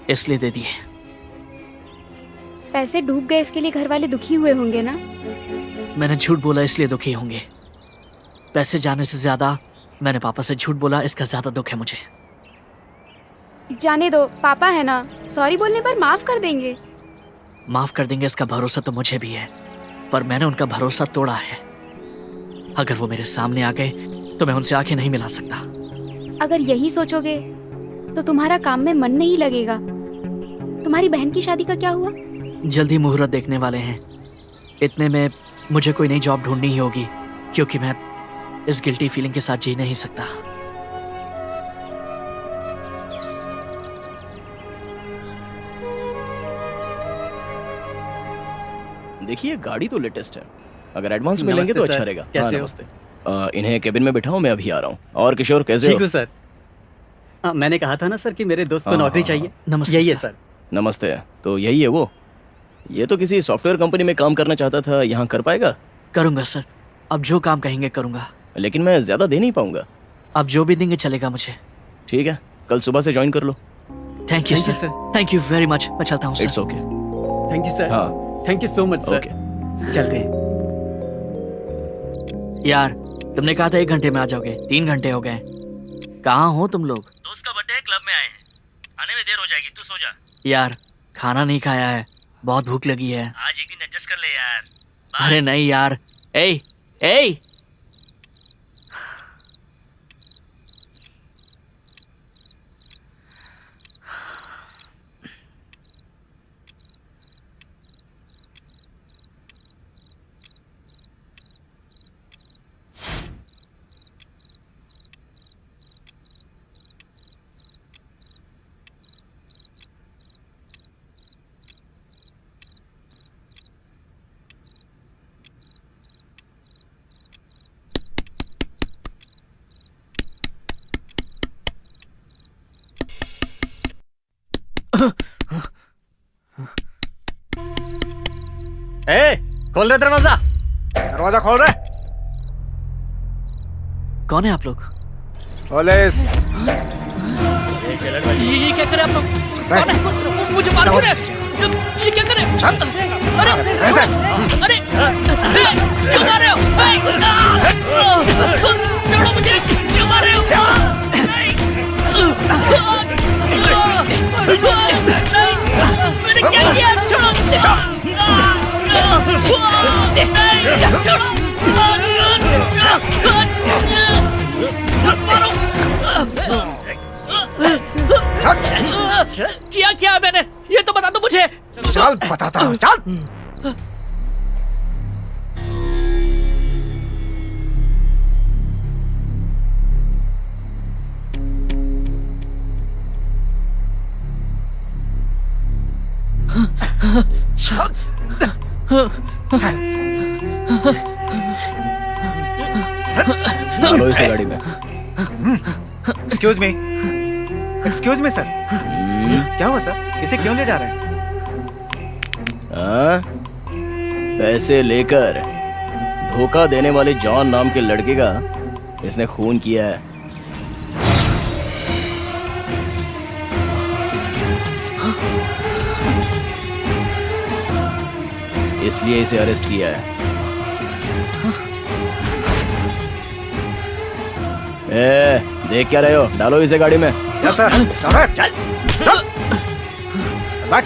इसलिए दे दिए। पैसे डूब गए, इसके लिए घर वाले दुखी हुए होंगे ना? मैंने झूठ बोला इसलिए दुखी होंगे। पैसे जाने से ज्यादा मैंने पापा से झूठ बोला, इसका ज्यादा दुख है मुझे। जाने दो, पापा है ना, सॉरी बोलने पर माफ कर देंगे। माफ कर देंगे इसका भरोसा तो मुझे भी है, पर मैंने उनका भरोसा तोड़ा है। अगर वो मेरे सामने आ गए तो मैं उनसे आंखें नहीं मिला सकता। अगर यही सोचोगे तो तुम्हारा काम में मन नहीं लगेगा। तुम्हारी बहन की शादी का क्या हुआ? जल्दी मुहूर्त देखने वाले हैं। इतने में मुझे कोई नई जॉब ढूंढनी ही होगी, क्योंकि मैं इस गिल्टी फीलिंग के साथ जी नहीं सकता। देखिए गाड़ी तो लेटेस्ट है, अगर एडवांस में नमस्ते लेंगे तो सर, अच्छा रहेगा। कैसे हाँ, हो? नमस्ते। इन्हें केबिन में बिठाओ, मैं अभी आ रहा हूँ। और किशोर कैसे ठीक हो? हूँ सर। मैंने कहा था ना सर कि मेरे दोस्त को हाँ, नौकरी हाँ, चाहिए। नमस्ते यही है सर। सर। नमस्ते। तो यही है वो? ये तो किसी सॉफ्टवेयर कंपनी में काम करना चाहता था, यहाँ कर पाएगा? करूंगा सर, अब जो काम कहेंगे करूंगा। लेकिन मैं ज्यादा दे नहीं पाऊंगा। अब जो भी देंगे चलेगा मुझे। ठीक है, कल सुबह से ज्वाइन कर लो। Thank you Thank you, sir, sir. Thank you very much. मैं चलता हूँ it's sir. Okay. Thank you sir. हाँ thank you so much sir. Okay. चलते हैं। यार तुमने कहा था 1 घंटे में आ जाओगे, 3 घंटे हो गए। कहाँ हो तुम लोग? दोस्त का बर्थडे है, क्लब में आए हैं। आने में देर हो जाएगी, तू सो जा। यार खाना नहीं खाया है, बहुत भूख लगी है। आज एक दिन एडजस्ट कर ले यार। अरे नहीं यार। ए ए खोल रहे दरवाजा। दरवाजा खोल रहे। कौन है आप लोग? पुलिस। ये चलन वाली। ये क्या करे आप लोग? कौन है? मुझे मार क्यों रहे? ये क्या करे? अरे अरे क्यों मार रहे हो? छोड़ो मुझे, क्यों मार रहे हो? मैंने क्या किया? छोड़ो मुझे। किया क्या मैंने? ये तो बता दो मुझे। चल बताता हूँ, चल। डालो इसे गाड़ी में। Excuse me, excuse me sir. क्या हुआ सर, इसे क्यों ले जा रहे हैं? हाँ? पैसे लेकर धोखा देने वाले जॉन नाम के लड़के का इसने खून किया है। इसलिए इसे अरेस्ट किया है। देख क्या रहे हो? डालो इसे गाड़ी में। Yes sir. चल रे, चल चल बैठ।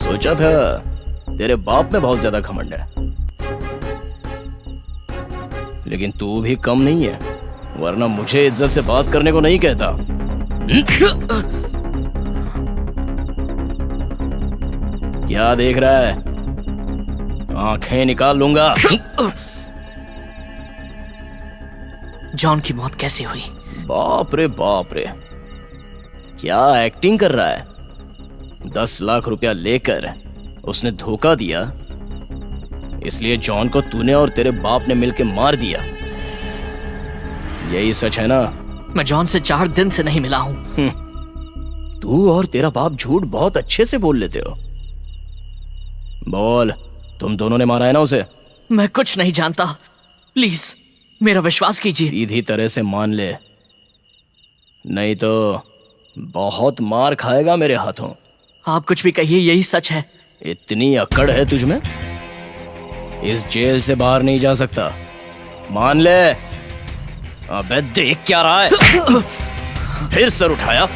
सोचा था तेरे बाप में बहुत ज्यादा घमंड है, लेकिन तू भी कम नहीं है, वरना मुझे इज्जत से बात करने को नहीं कहता। क्या देख रहा है? आंखें निकाल लूंगा। जॉन की मौत कैसे हुई? बाप रे बाप रे, क्या एक्टिंग कर रहा है? 10 लाख रुपया लेकर उसने धोखा दिया, इसलिए जॉन को तूने और तेरे बाप ने मिलकर मार दिया। यही सच है ना? मैं जॉन से 4 दिन से नहीं मिला हूं। तू और तेरा बाप झूठ बहुत अच्छे से बोल लेते हो। बोल, तुम दोनों ने मारा है ना उसे? मैं कुछ नहीं जानता, प्लीज मेरा विश्वास कीजिए। सीधी तरह से मान ले, नहीं तो बहुत मार खाएगा मेरे हाथों। आप कुछ भी कहिए, यही सच है। इतनी अकड़ है तुझमें? इस जेल से बाहर नहीं जा सकता, मान ले। अबे देख क्या रहा है? फिर सर उठाया।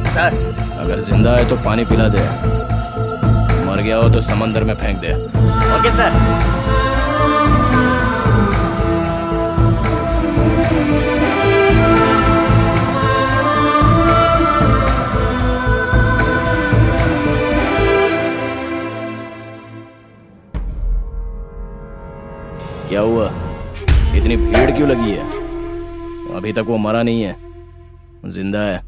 सर, अगर जिंदा है तो पानी पिला दे, मर गया हो तो समंदर में फेंक दे। Okay sir. क्या हुआ? इतनी भीड़ क्यों लगी है? अभी तक वो मरा नहीं है, जिंदा है।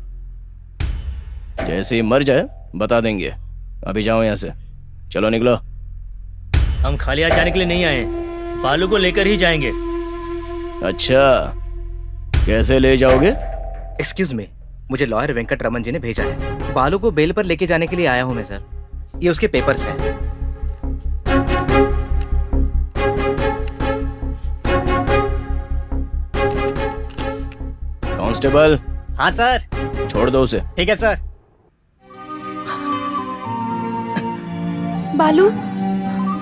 जैसे ही मर जाए बता देंगे। अभी जाओ यहाँ से, चलो निकलो। हम खाली हाथ जाने के लिए नहीं आए, बालू को लेकर ही जाएंगे। अच्छा, कैसे ले जाओगे? एक्सक्यूज मी, मुझे लॉयर वेंकट रमन जी ने भेजा है। बालू को बेल पर लेके जाने के लिए आया हूँ मैं सर। ये उसके पेपर्स हैं। कांस्टेबल। हाँ सर। छोड़ दो उसे। ठीक है सर। बालू,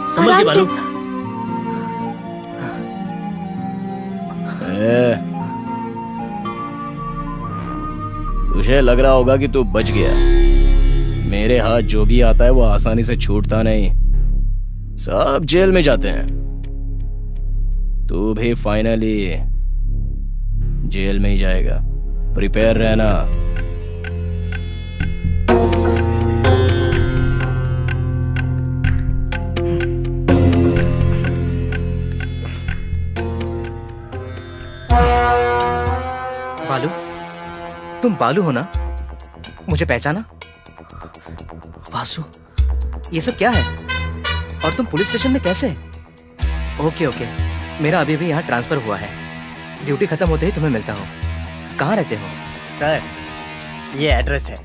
समझ आराम बालू। से। तुझे लग रहा होगा कि तू बच गया। मेरे हाथ जो भी आता है वो आसानी से छूटता नहीं, सब जेल में जाते हैं। तू भी फाइनली जेल में ही जाएगा, प्रिपेयर रहना। बालू, तुम बालू हो ना? मुझे पहचाना? वासु, ये सब क्या है? और तुम पुलिस स्टेशन में कैसे? ओके ओके, मेरा अभी भी यहाँ ट्रांसफर हुआ है। ड्यूटी खत्म होते ही तुम्हें मिलता हूँ। कहाँ रहते हो? सर, ये एड्रेस है।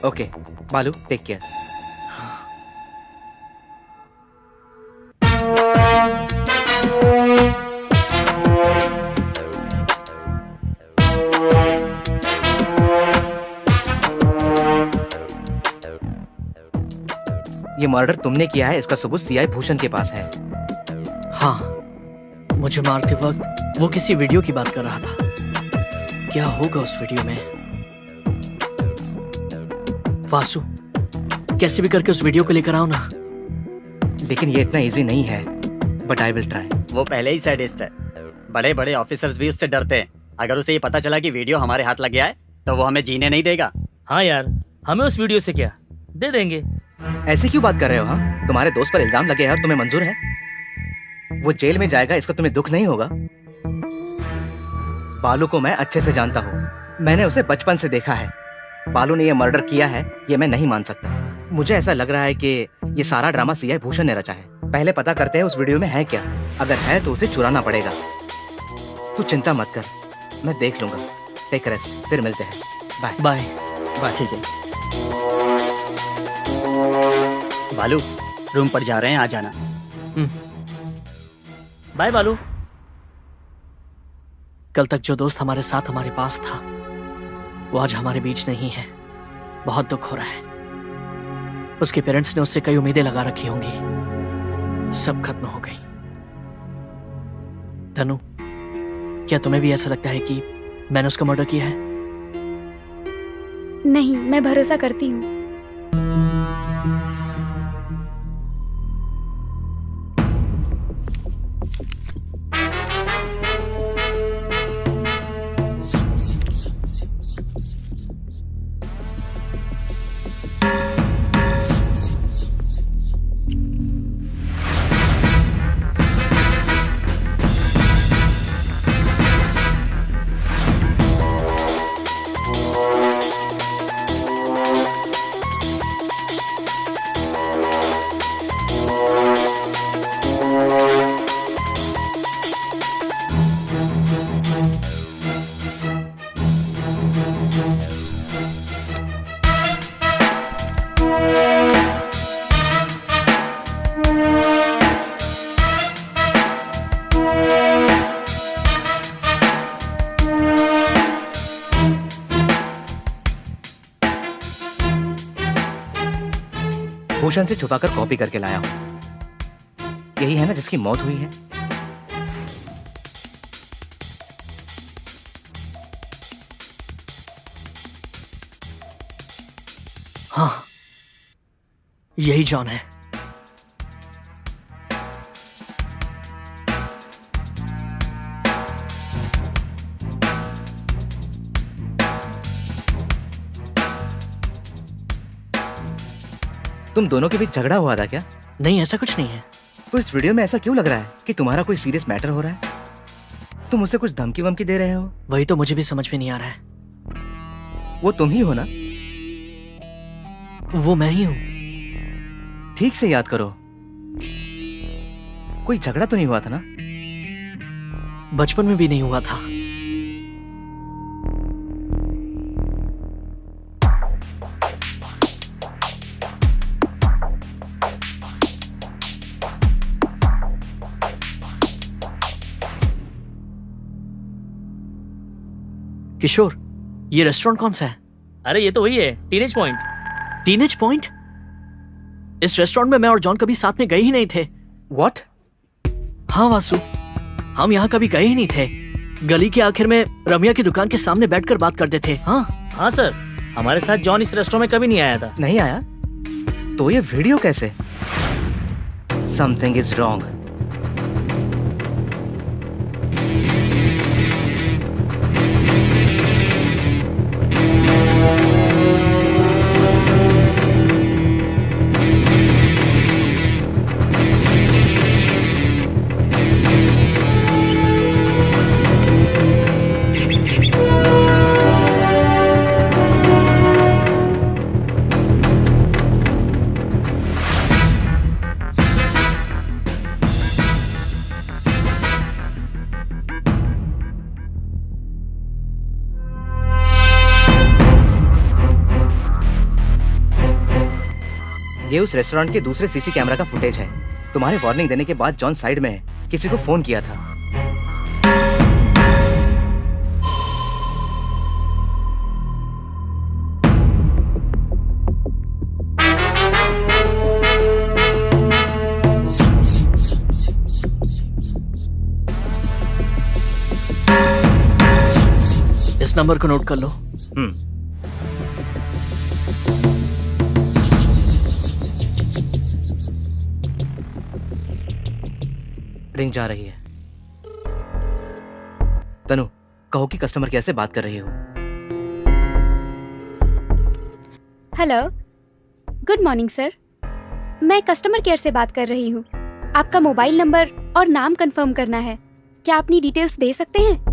ओके बालू, टेक केयर। ये मर्डर तुमने किया है, इसका सबूत सीआई भूषण के पास है। हाँ, मुझे मारते वक्त वो किसी वीडियो की बात कर रहा था। क्या होगा उस वीडियो में? वासु, कैसे भी करके उस वीडियो को लेकर आओ ना। लेकिन ये इतना इजी नहीं है, बट आई विल ट्राई। वो पहले ही सैडिस्ट है, बड़े बड़े ऑफिसर्स भी उससे डरते हैं। अगर उसे ये पता चला कि वीडियो हमारे हाथ लग गया है तो वो हमें जीने नहीं देगा। हाँ यार, हमें उस वीडियो से क्या, दे देंगे। ऐसे क्यों बात कर रहे हो? हाँ, तुम्हारे दोस्त पर इल्जाम लगे हैं और तुम्हें मंजूर है? वो जेल में जाएगा, इसका तुम्हें दुख नहीं होगा? बालू को मैं अच्छे से जानता हूँ, मैंने उसे बचपन से देखा है। बालू ने ये मर्डर किया है, ये मैं नहीं मान सकता। मुझे ऐसा लग रहा है कि ये सारा ड्रामा सीआई भूषण ने रचा है। पहले पता करते हैं उस वीडियो में है क्या। अगर है तो उसे चुराना पड़ेगा। तू चिंता मत कर, मैं देख लूंगा। टेक रेस्ट, फिर मिलते हैं। Bye bye. बाय। ठीक है। बालू, रूम पर जा रहे हैं, आ जाना। बाय बालू। कल तक जो दोस्त हमारे साथ हमारे पास था वो आज हमारे बीच नहीं है। बहुत दुख हो रहा है। उसके पेरेंट्स ने उससे कई उम्मीदें लगा रखी होंगी, सब खत्म हो गई। तनु, क्या तुम्हें भी ऐसा लगता है कि मैंने उसका मर्डर किया है? नहीं, मैं भरोसा करती हूँ। भूषण से छुपाकर कॉपी करके लाया हूं। यही है ना जिसकी मौत हुई है? हाँ, यही जॉन है। तुम दोनों के बीच झगड़ा हुआ था क्या? नहीं, ऐसा कुछ नहीं है। तो इस वीडियो में ऐसा क्यों लग रहा है कि तुम्हारा कोई सीरियस मैटर हो रहा है? तुम उसे कुछ धमकी वमकी दे रहे हो? वही तो मुझे भी समझ में नहीं आ रहा है। वो तुम ही हो ना? वो मैं ही हूं। ठीक से याद करो, कोई झगड़ा तो नहीं हुआ था ना? बचपन में भी नहीं हुआ था। किशोर, ये रेस्टोरेंट कौन सा है? अरे ये तो वही है, टीनेज पॉइंट। Teenage point? इस रेस्टोरेंट में मैं और जॉन कभी साथ में गए ही नहीं थे। What? हाँ वासु, हम यहाँ कभी गए ही नहीं थे। गली के आखिर में रमिया की दुकान के सामने बैठकर बात करते थे। हाँ सर, हमारे साथ जॉन इस रेस्टोरेंट में कभी नहीं आया था। नहीं आया? तो ये वीडियो कैसे? Something is wrong. ये उस रेस्टोरेंट के दूसरे सीसी कैमरा का फुटेज है। तुम्हारे वार्निंग देने के बाद जॉन साइड में है, किसी को फोन किया था। इस नंबर को नोट कर लो। रिंग जा रही है। तनु, कहो कि कस्टमर कैसे बात कर रही हो? Hello, good morning sir. मैं कस्टमर केयर से बात कर रही हूँ। आपका मोबाइल नंबर और नाम कंफर्म करना है। क्या अपनी डिटेल्स दे सकते हैं?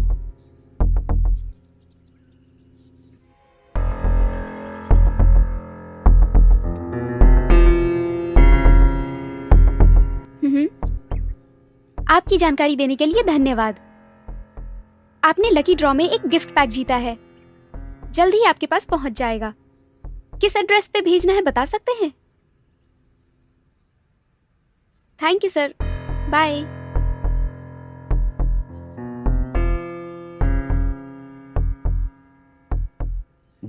आपकी जानकारी देने के लिए धन्यवाद। आपने लकी ड्रॉ में एक गिफ्ट पैक जीता है। जल्द ही आपके पास पहुंच जाएगा। किस एड्रेस पे भेजना है बता सकते हैं? Thank you sir, bye.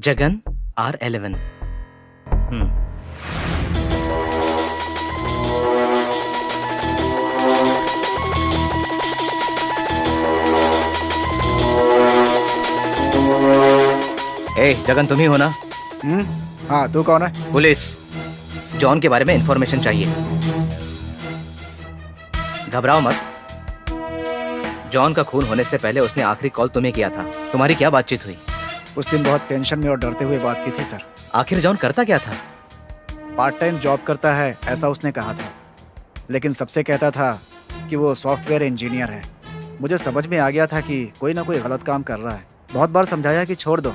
Jagan R11। ए जगन, तुम ही हो ना? हाँ, तू कौन है? पुलिस। जॉन के बारे में इंफॉर्मेशन चाहिए। घबराओ मत। जॉन का खून होने से पहले उसने आखिरी कॉल तुम्हें किया था। तुम्हारी क्या बातचीत हुई? उस दिन बहुत टेंशन में और डरते हुए बात की थी सर। आखिर जॉन करता क्या था? पार्ट टाइम जॉब करता है ऐसा उसने कहा था, लेकिन सबसे कहता था कि वो सॉफ्टवेयर इंजीनियर है। मुझे समझ में आ गया था कि कोई ना कोई गलत काम कर रहा है। बहुत बार समझाया कि छोड़ दो,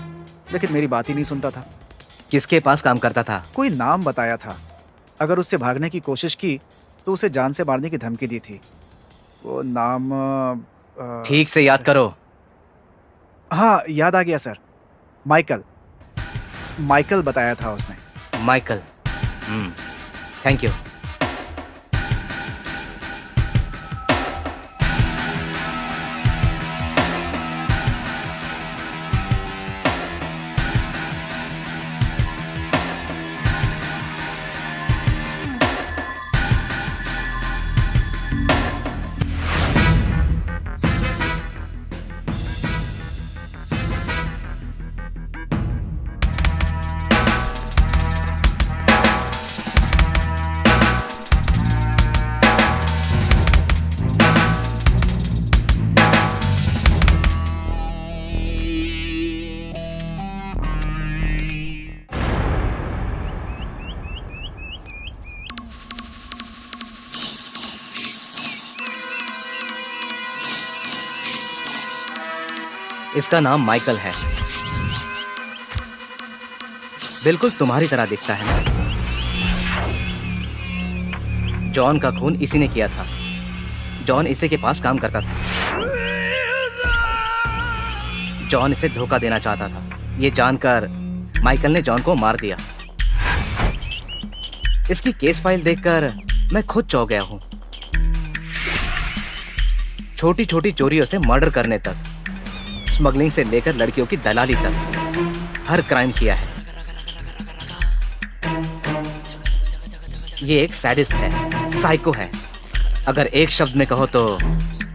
लेकिन मेरी बात ही नहीं सुनता था। किसके पास काम करता था? कोई नाम बताया था। अगर उससे भागने की कोशिश की तो उसे जान से मारने की धमकी दी थी। वो नाम ठीक से याद करो। हाँ, याद आ गया सर। माइकल बताया था उसने। माइकल। Thank you. इसका नाम माइकल है। बिल्कुल तुम्हारी तरह दिखता है ना? जॉन का खून इसी ने किया था। जॉन इसी के पास काम करता था। जॉन इसे धोखा देना चाहता था। ये जानकर माइकल ने जॉन को मार दिया। इसकी केस फाइल देखकर मैं खुद चौंक गया हूं। छोटी छोटी चोरियों से मर्डर करने तक, स्मगलिंग से लेकर लड़कियों की दलाली तक हर क्राइम किया है। ये एक सैडिस्ट है, साइको है। अगर एक शब्द में कहो तो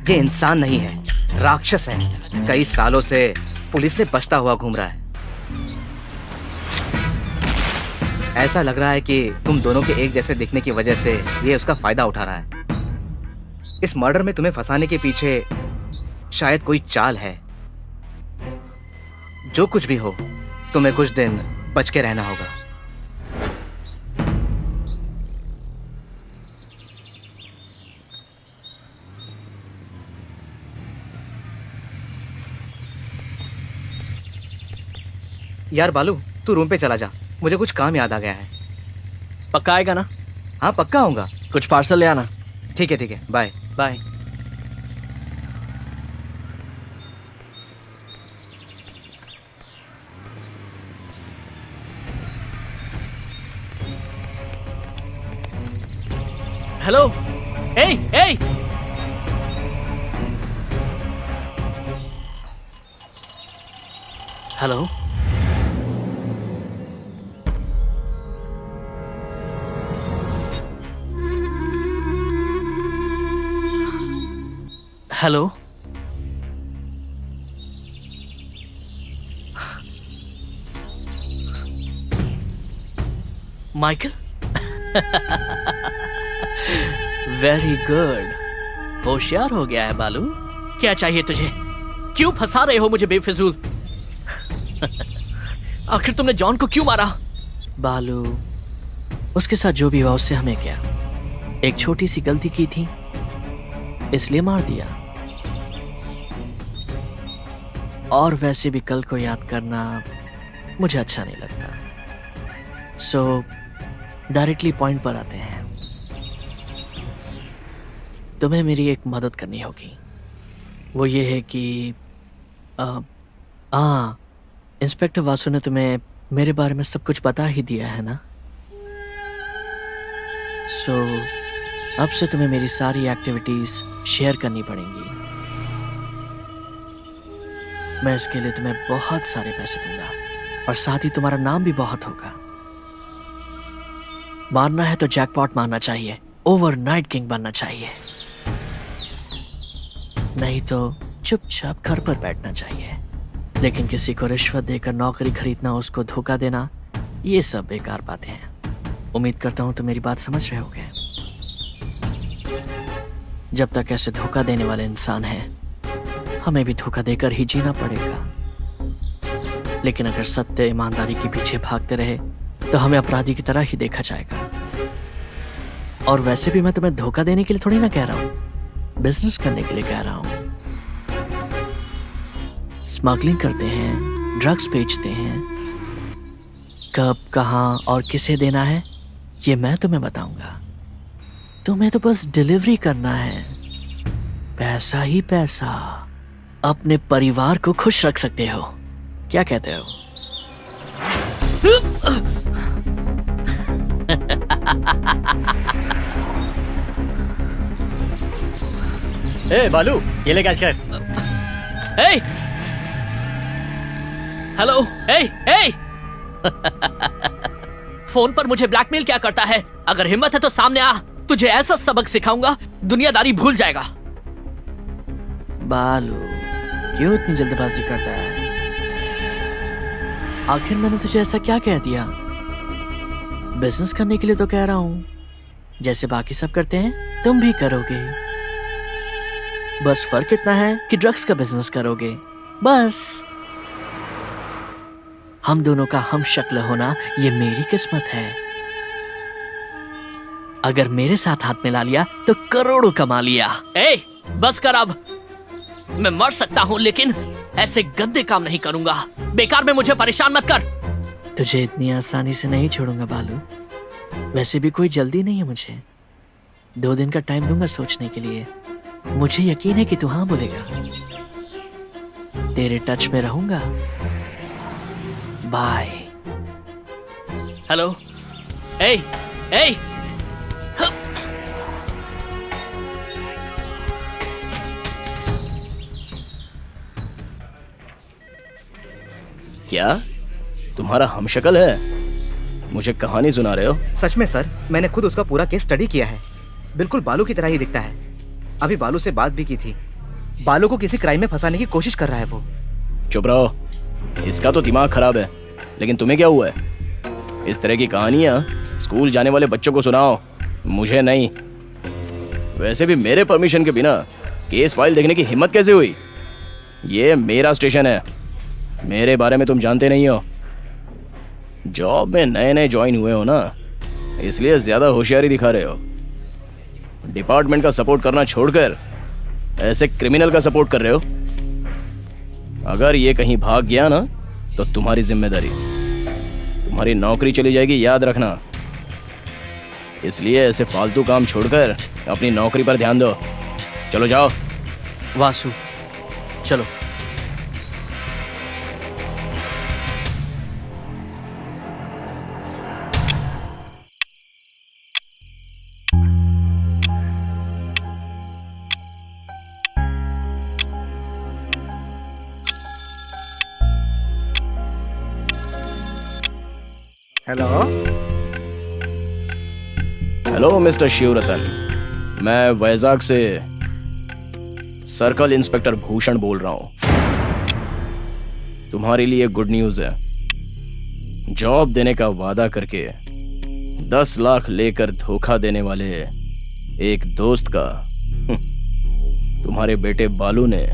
ये इंसान नहीं है, राक्षस है। कई सालों से पुलिस से बचता हुआ घूम रहा है। ऐसा लग रहा है कि तुम दोनों के एक जैसे दिखने की वजह से ये उसका फायदा उठा रहा है। इस मर्डर में तुम्हें फंसाने के पीछे शायद कोई चाल है। जो कुछ भी हो, तुम्हें कुछ दिन बच के रहना होगा। यार बालू, तू रूम पे चला जा। मुझे कुछ काम याद आ गया है। पक्का आएगा ना? हाँ पक्का आऊंगा। कुछ पार्सल ले आना। ठीक है, बाय बाय। हेलो, ए hello. Hello. Michael. Very good. होशियार हो गया है बालू। क्या चाहिए तुझे? क्यों फंसा रहे हो मुझे बेफिजूल? आखिर तुमने जॉन को क्यों मारा? बालू, उसके साथ जो भी हुआ उससे हमें क्या? एक छोटी सी गलती की थी, इसलिए मार दिया। और वैसे भी कल को याद करना मुझे अच्छा नहीं लगता। सो डायरेक्टली पॉइंट पर आते हैं। तुम्हें मेरी एक मदद करनी होगी। वो ये है कि इंस्पेक्टर वासु ने तुम्हें मेरे बारे में सब कुछ बता ही दिया है ना? सो अब से तुम्हें मेरी सारी एक्टिविटीज शेयर करनी पड़ेंगी। मैं इसके लिए तुम्हें बहुत सारे पैसे दूंगा। और साथ ही तुम्हारा नाम भी बहुत होगा। मारना है तो जैकपॉट मारना चाहिए, ओवरनाइट किंग बनना चाहिए, नहीं तो चुपचाप घर पर बैठना चाहिए। लेकिन किसी को रिश्वत देकर नौकरी खरीदना, उसको धोखा देना, ये सब बेकार बातें हैं। उम्मीद करता हूं तो मेरी बात समझ रहे होगे। जब तक ऐसे धोखा देने वाले इंसान हैं, हमें भी धोखा देकर ही जीना पड़ेगा। लेकिन अगर सत्य ईमानदारी के पीछे भागते रहे तो हमें अपराधी की तरह ही देखा जाएगा। और वैसे भी मैं तुम्हें धोखा देने के लिए थोड़ी ना कह रहा हूं, बिजनेस करने के लिए कह रहा हूं। स्मगलिंग करते हैं, ड्रग्स बेचते हैं, कब, कहां और किसे देना है ये मैं तुम्हें बताऊंगा। तुम्हें तो बस डिलीवरी करना है, पैसा ही पैसा। अपने परिवार को खुश रख सकते हो, क्या कहते हो? ए बालू, ये ले कैच कर। हे, हेलो, हे, फोन पर मुझे ब्लैकमेल क्या करता है? अगर हिम्मत है तो सामने आ, तुझे ऐसा सबक सिखाऊंगा दुनियादारी भूल जाएगा। बालू, क्यों इतनी जल्दबाजी करता है? आखिर मैंने तुझे ऐसा क्या कह दिया? बिजनेस करने के लिए तो कह रहा हूं, जैसे बाकी सब करते हैं तुम भी करोगे। बस फर्क इतना है कि ड्रग्स का बिजनेस करोगे, बस। हम दोनों का हम शक्ल होना ये मेरी किस्मत है। अगर मेरे साथ हाथ मिला लिया तो करोड़ों कमा लिया। ए, बस कर अब। मैं मर सकता हूं लेकिन ऐसे गंदे काम नहीं करूंगा। बेकार में मुझे परेशान मत कर। तुझे इतनी आसानी से नहीं छोड़ूंगा बालू। वैसे भी कोई जल्दी नहीं है मुझे। 2 दिन का टाइम दूंगा सोचने के लिए। मुझे यकीन है कि तू हाँ बोलेगा। तेरे टच में रहूंगा। बाय। हेलो, ए, ए, क्या तुम्हारा हमशक्ल है? मुझे कहानी सुना रहे हो? सच में सर, मैंने खुद उसका पूरा केस स्टडी किया है। बिल्कुल बालू की तरह ही दिखता है। अभी बालू से बात भी की थी। बालू को किसी क्राइम में फंसाने की कोशिश कर रहा है वो। चुप रहो, इसका तो दिमाग खराब है। लेकिन तुम्हें क्या हुआ है? इस तरह की कहानियां स्कूल जाने वाले बच्चों को सुनाओ, मुझे नहीं। वैसे भी मेरे परमिशन के बिना केस फाइल देखने की हिम्मत कैसे हुई? ये मेरा स्टेशन है, मेरे बारे में तुम जानते नहीं हो। जॉब में नए नए ज्वाइन हुए हो ना, इसलिए ज्यादा होशियारी दिखा रहे हो। डिपार्टमेंट का सपोर्ट करना छोड़कर ऐसे क्रिमिनल का सपोर्ट कर रहे हो। अगर ये कहीं भाग गया ना तो तुम्हारी जिम्मेदारी, तुम्हारी नौकरी चली जाएगी, याद रखना। इसलिए ऐसे फालतू काम छोड़कर अपनी नौकरी पर ध्यान दो। चलो जाओ। वासु, चलो। हेलो, हेलो मिस्टर शिवरतन, मैं वैजाग से सर्कल इंस्पेक्टर भूषण बोल रहा हूं। तुम्हारे लिए गुड न्यूज है। जॉब देने का वादा करके 10 लाख लेकर धोखा देने वाले एक दोस्त का तुम्हारे बेटे बालू ने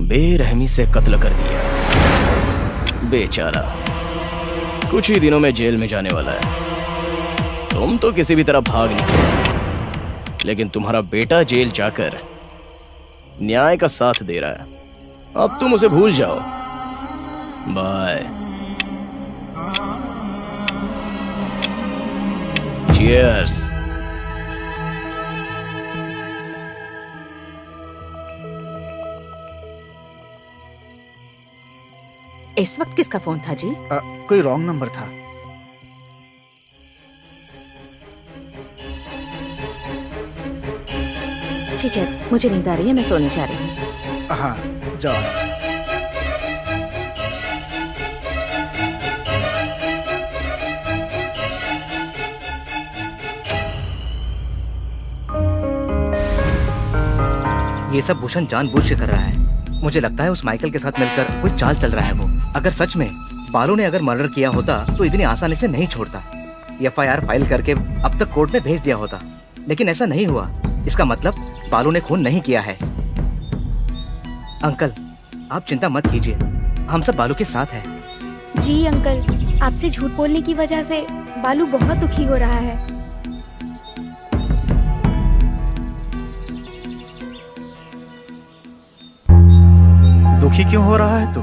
बेरहमी से कत्ल कर दिया। बेचारा कुछ ही दिनों में जेल में जाने वाला है। तुम तो किसी भी तरह भाग निकले, लेकिन तुम्हारा बेटा जेल जाकर न्याय का साथ दे रहा है। अब तुम उसे भूल जाओ। बाय। चीयर्स। इस वक्त किसका फोन था जी? कोई रॉन्ग नंबर था। ठीक है, मुझे नींद आ रही है, मैं सोने जा रही हूँ। हाँ, जाओ। ये सब भूषण जानबूझ के कर रहा है। मुझे लगता है उस माइकल के साथ मिलकर कोई चाल चल रहा है वो। अगर सच में बालू ने अगर मर्डर किया होता तो इतनी आसानी से नहीं छोड़ता। FIR फाइल करके अब तक कोर्ट में भेज दिया होता, लेकिन ऐसा नहीं हुआ। इसका मतलब बालू ने खून नहीं किया है। अंकल, आप चिंता मत कीजिए, हम सब बालू के साथ हैं। जी अंकल, आपसे झूठ बोलने की वजह से बालू बहुत दुखी हो रहा है। दुखी क्यों हो रहा है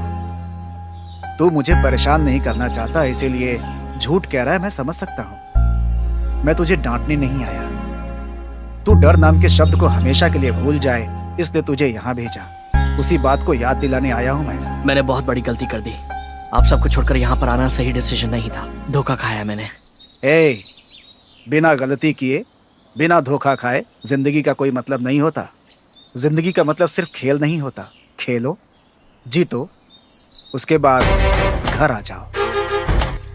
तू मुझे परेशान नहीं करना चाहता, इसीलिए झूठ कह रहा है, मैं समझ सकता हूँ। मैं तुझे डांटने नहीं आया। तू डर नाम के शब्द को हमेशा के लिए भूल जाए, इसलिए तुझे यहाँ भेजा। उसी बात को याद दिलाने आया हूँ मैं। मैंने बहुत बड़ी गलती कर दी। आप सबको छोड़कर यहाँ पर आना सही डिसीजन नहीं था। धोखा खाया मैंने। बिना गलती किए, बिना धोखा खाए जिंदगी का कोई मतलब नहीं होता। जिंदगी का मतलब सिर्फ खेल नहीं होता। खेलो, जीतो, उसके बाद घर आ जाओ।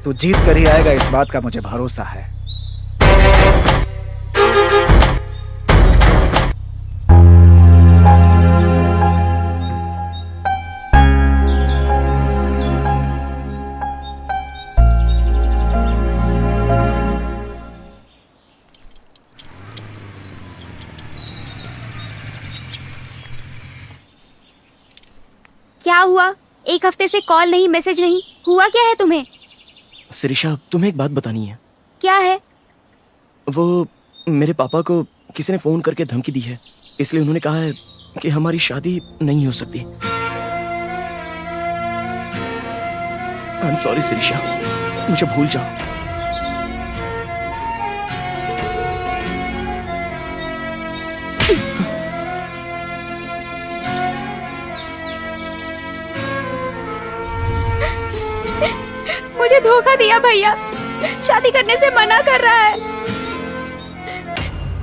तू जीत कर ही आएगा, इस बात का मुझे भरोसा है। क्या हुआ? एक हफ्ते से कॉल नहीं, मैसेज नहीं, हुआ क्या है तुम्हें? शिरीषा, तुम्हें एक बात बतानी है। क्या है? वो मेरे पापा को किसी ने फोन करके धमकी दी है, इसलिए उन्होंने कहा है कि हमारी शादी नहीं हो सकती। आई एम सॉरी शिरीषा, मुझे भूल जाओ। मुझे धोखा दिया भैया, शादी करने से मना कर रहा है।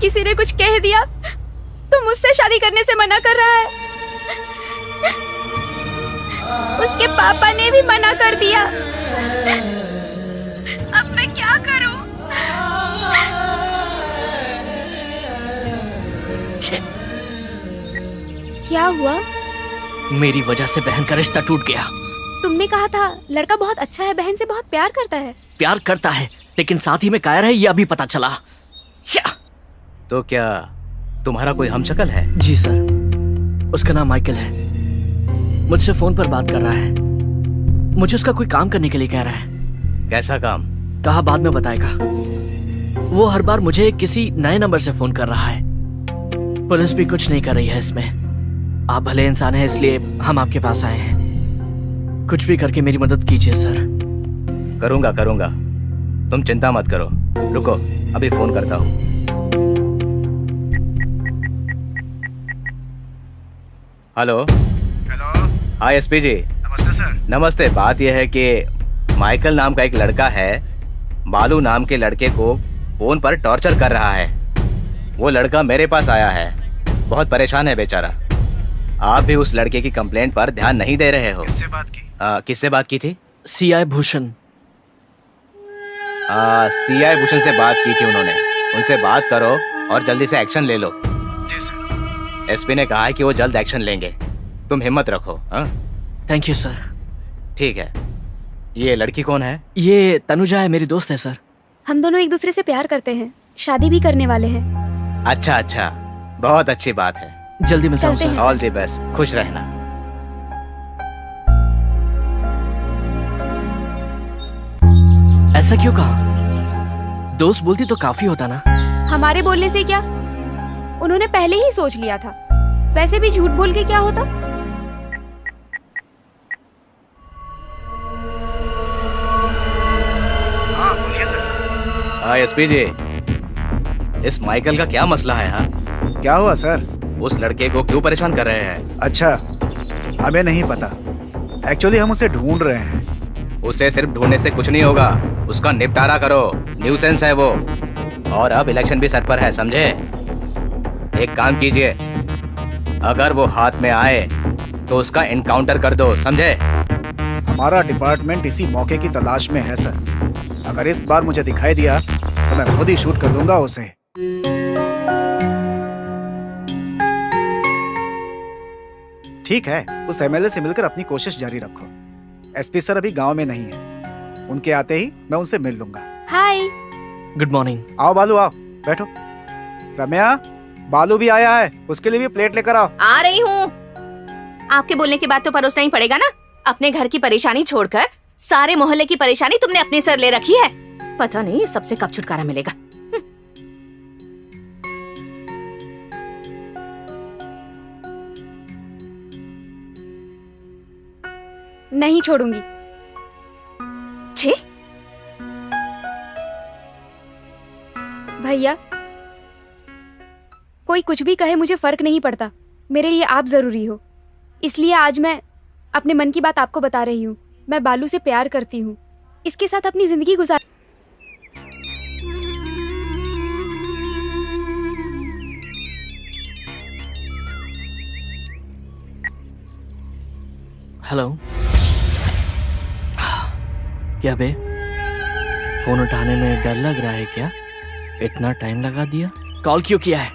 किसी ने कुछ कह दिया तो मुझसे शादी करने से मना कर रहा है। उसके पापा ने भी मना कर दिया। अब मैं क्या करूं? क्या हुआ? मेरी वजह से बहन का रिश्ता टूट गया। तुमने कहा था लड़का बहुत अच्छा है, बहन से बहुत प्यार करता है। प्यार करता है, लेकिन साथ ही में कायर है, ये अभी पता चला। तो क्या तुम्हारा कोई हमशक्ल है? जी सर, उसका नाम माइकल है। मुझसे फोन पर बात कर रहा है। मुझे उसका कोई काम करने के लिए कह रहा है। कैसा काम? कहा बाद में बताएगा। वो हर बार मुझे किसी नए नंबर से फोन कर रहा है। पुलिस भी कुछ नहीं कर रही है इसमें। आप भले इंसान हैं, इसलिए हम आपके पास आए हैं। कुछ भी करके मेरी मदद कीजिए सर। करूंगा। तुम चिंता मत करो, रुको अभी फोन करता हूँ। हेलो। हाय एसपी जी। नमस्ते सर। नमस्ते। बात यह है कि माइकल नाम का एक लड़का है, बालू नाम के लड़के को फोन पर टॉर्चर कर रहा है। वो लड़का मेरे पास आया है, बहुत परेशान है बेचारा। आप भी उस लड़के की कंप्लेंट पर ध्यान नहीं दे रहे हो। किससे बात की? किससे बात की थी? CI भूषण। CI भूषण से बात की थी उन्होंने। उनसे बात करो और जल्दी से एक्शन ले लो। जी सर। एसपी ने कहा है कि वो जल्द एक्शन लेंगे, तुम हिम्मत रखो। Thank you sir. ठीक है। ये लड़की कौन है? ये तनुजा है, मेरी दोस्त है सर। हम दोनों एक दूसरे से प्यार करते हैं, शादी भी करने वाले हैं। अच्छा, बहुत अच्छी बात है। जल्दी मिलता हूँ चलते सर। हैं। ऑल द बेस्ट, खुश रहना। ऐसा क्यों कहा? दोस्त बोलती तो काफी होता ना। हमारे बोलने से क्या, उन्होंने पहले ही सोच लिया था। वैसे भी झूठ बोल के क्या होता? हाँ बोलिए सर। हाँ एसपी जी, इस माइकल का क्या मसला है? हाँ, क्या हुआ सर? उस लड़के को क्यों परेशान कर रहे हैं? अच्छा, हमें नहीं पता। एक्चुअली हम उसे ढूंढ रहे हैं। उसे सिर्फ ढूंढने से कुछ नहीं होगा, उसका निपटारा करो। न्यूसेंस है वो, और अब इलेक्शन भी सर पर है, समझे? एक काम कीजिए, अगर वो हाथ में आए तो उसका एनकाउंटर कर दो, समझे? हमारा डिपार्टमेंट इसी मौके की तलाश में है सर। अगर इस बार मुझे दिखाई दिया तो मैं खुद ही शूट कर दूंगा उसे। ठीक है, उस एमएलए से मिलकर अपनी कोशिश जारी रखो। एसपी सर अभी गांव में नहीं है, उनके आते ही मैं उनसे मिल लूंगा। हाय। Good morning. आओ बालू आओ, बैठो। रम्या, बालू भी आया है, उसके लिए भी प्लेट लेकर आओ। आ रही हूँ। आपके बोलने के बाद तो परोसना ही पड़ेगा ना। अपने घर की परेशानी छोड़कर सारे मोहल्ले की परेशानी तुमने अपने सर ले रखी है। पता नहीं सबसे कब छुटकारा मिलेगा। नहीं छोड़ूंगी। छी, भैया कोई कुछ भी कहे मुझे फर्क नहीं पड़ता, मेरे लिए आप जरूरी हो। इसलिए आज मैं अपने मन की बात आपको बता रही हूँ। मैं बालू से प्यार करती हूँ, इसके साथ अपनी जिंदगी गुजार। हेलो। क्या बे, फोन उठाने में डर लग रहा है क्या? इतना टाइम लगा दिया। कॉल क्यों किया है?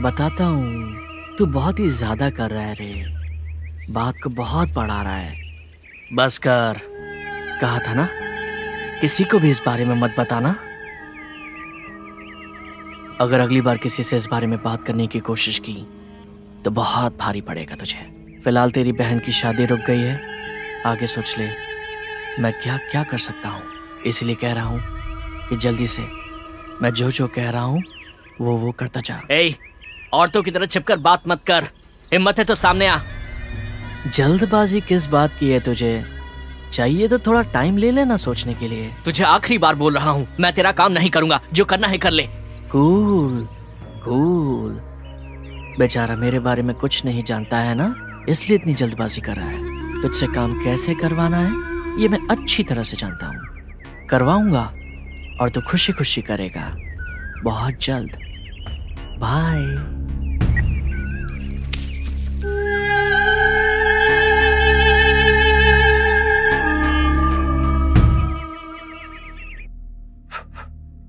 बताता हूँ, तू बहुत ही ज्यादा कर रहा है रे, बात को बहुत बढ़ा रहा है। बस कर, कहा था ना किसी को भी इस बारे में मत बताना। अगर अगली बार किसी से इस बारे में बात करने की कोशिश की तो बहुत भारी पड़ेगा तुझे। फिलहाल तेरी बहन की शादी रुक गई है, आगे सोच ले मैं क्या क्या कर सकता हूँ। इसलिए कह रहा हूँ कि जल्दी से मैं जो जो कह रहा हूँ वो करता जा। ए, औरतों की तरह छिपकर बात मत कर, हिम्मत है तो सामने आ। जल्दबाजी किस बात की है तुझे? चाहिए तो थोड़ा टाइम ले लेना सोचने के लिए। तुझे आखिरी बार बोल रहा हूँ, मैं तेरा काम नहीं करूंगा, जो करना है कर ले। Cool cool. बेचारा मेरे बारे में कुछ नहीं जानता है ना, इसलिए इतनी जल्दबाजी कर रहा है। तुझसे काम कैसे करवाना है ये मैं अच्छी तरह से जानता हूँ। करवाऊंगा और तू खुशी खुशी करेगा, बहुत जल्द। बाय।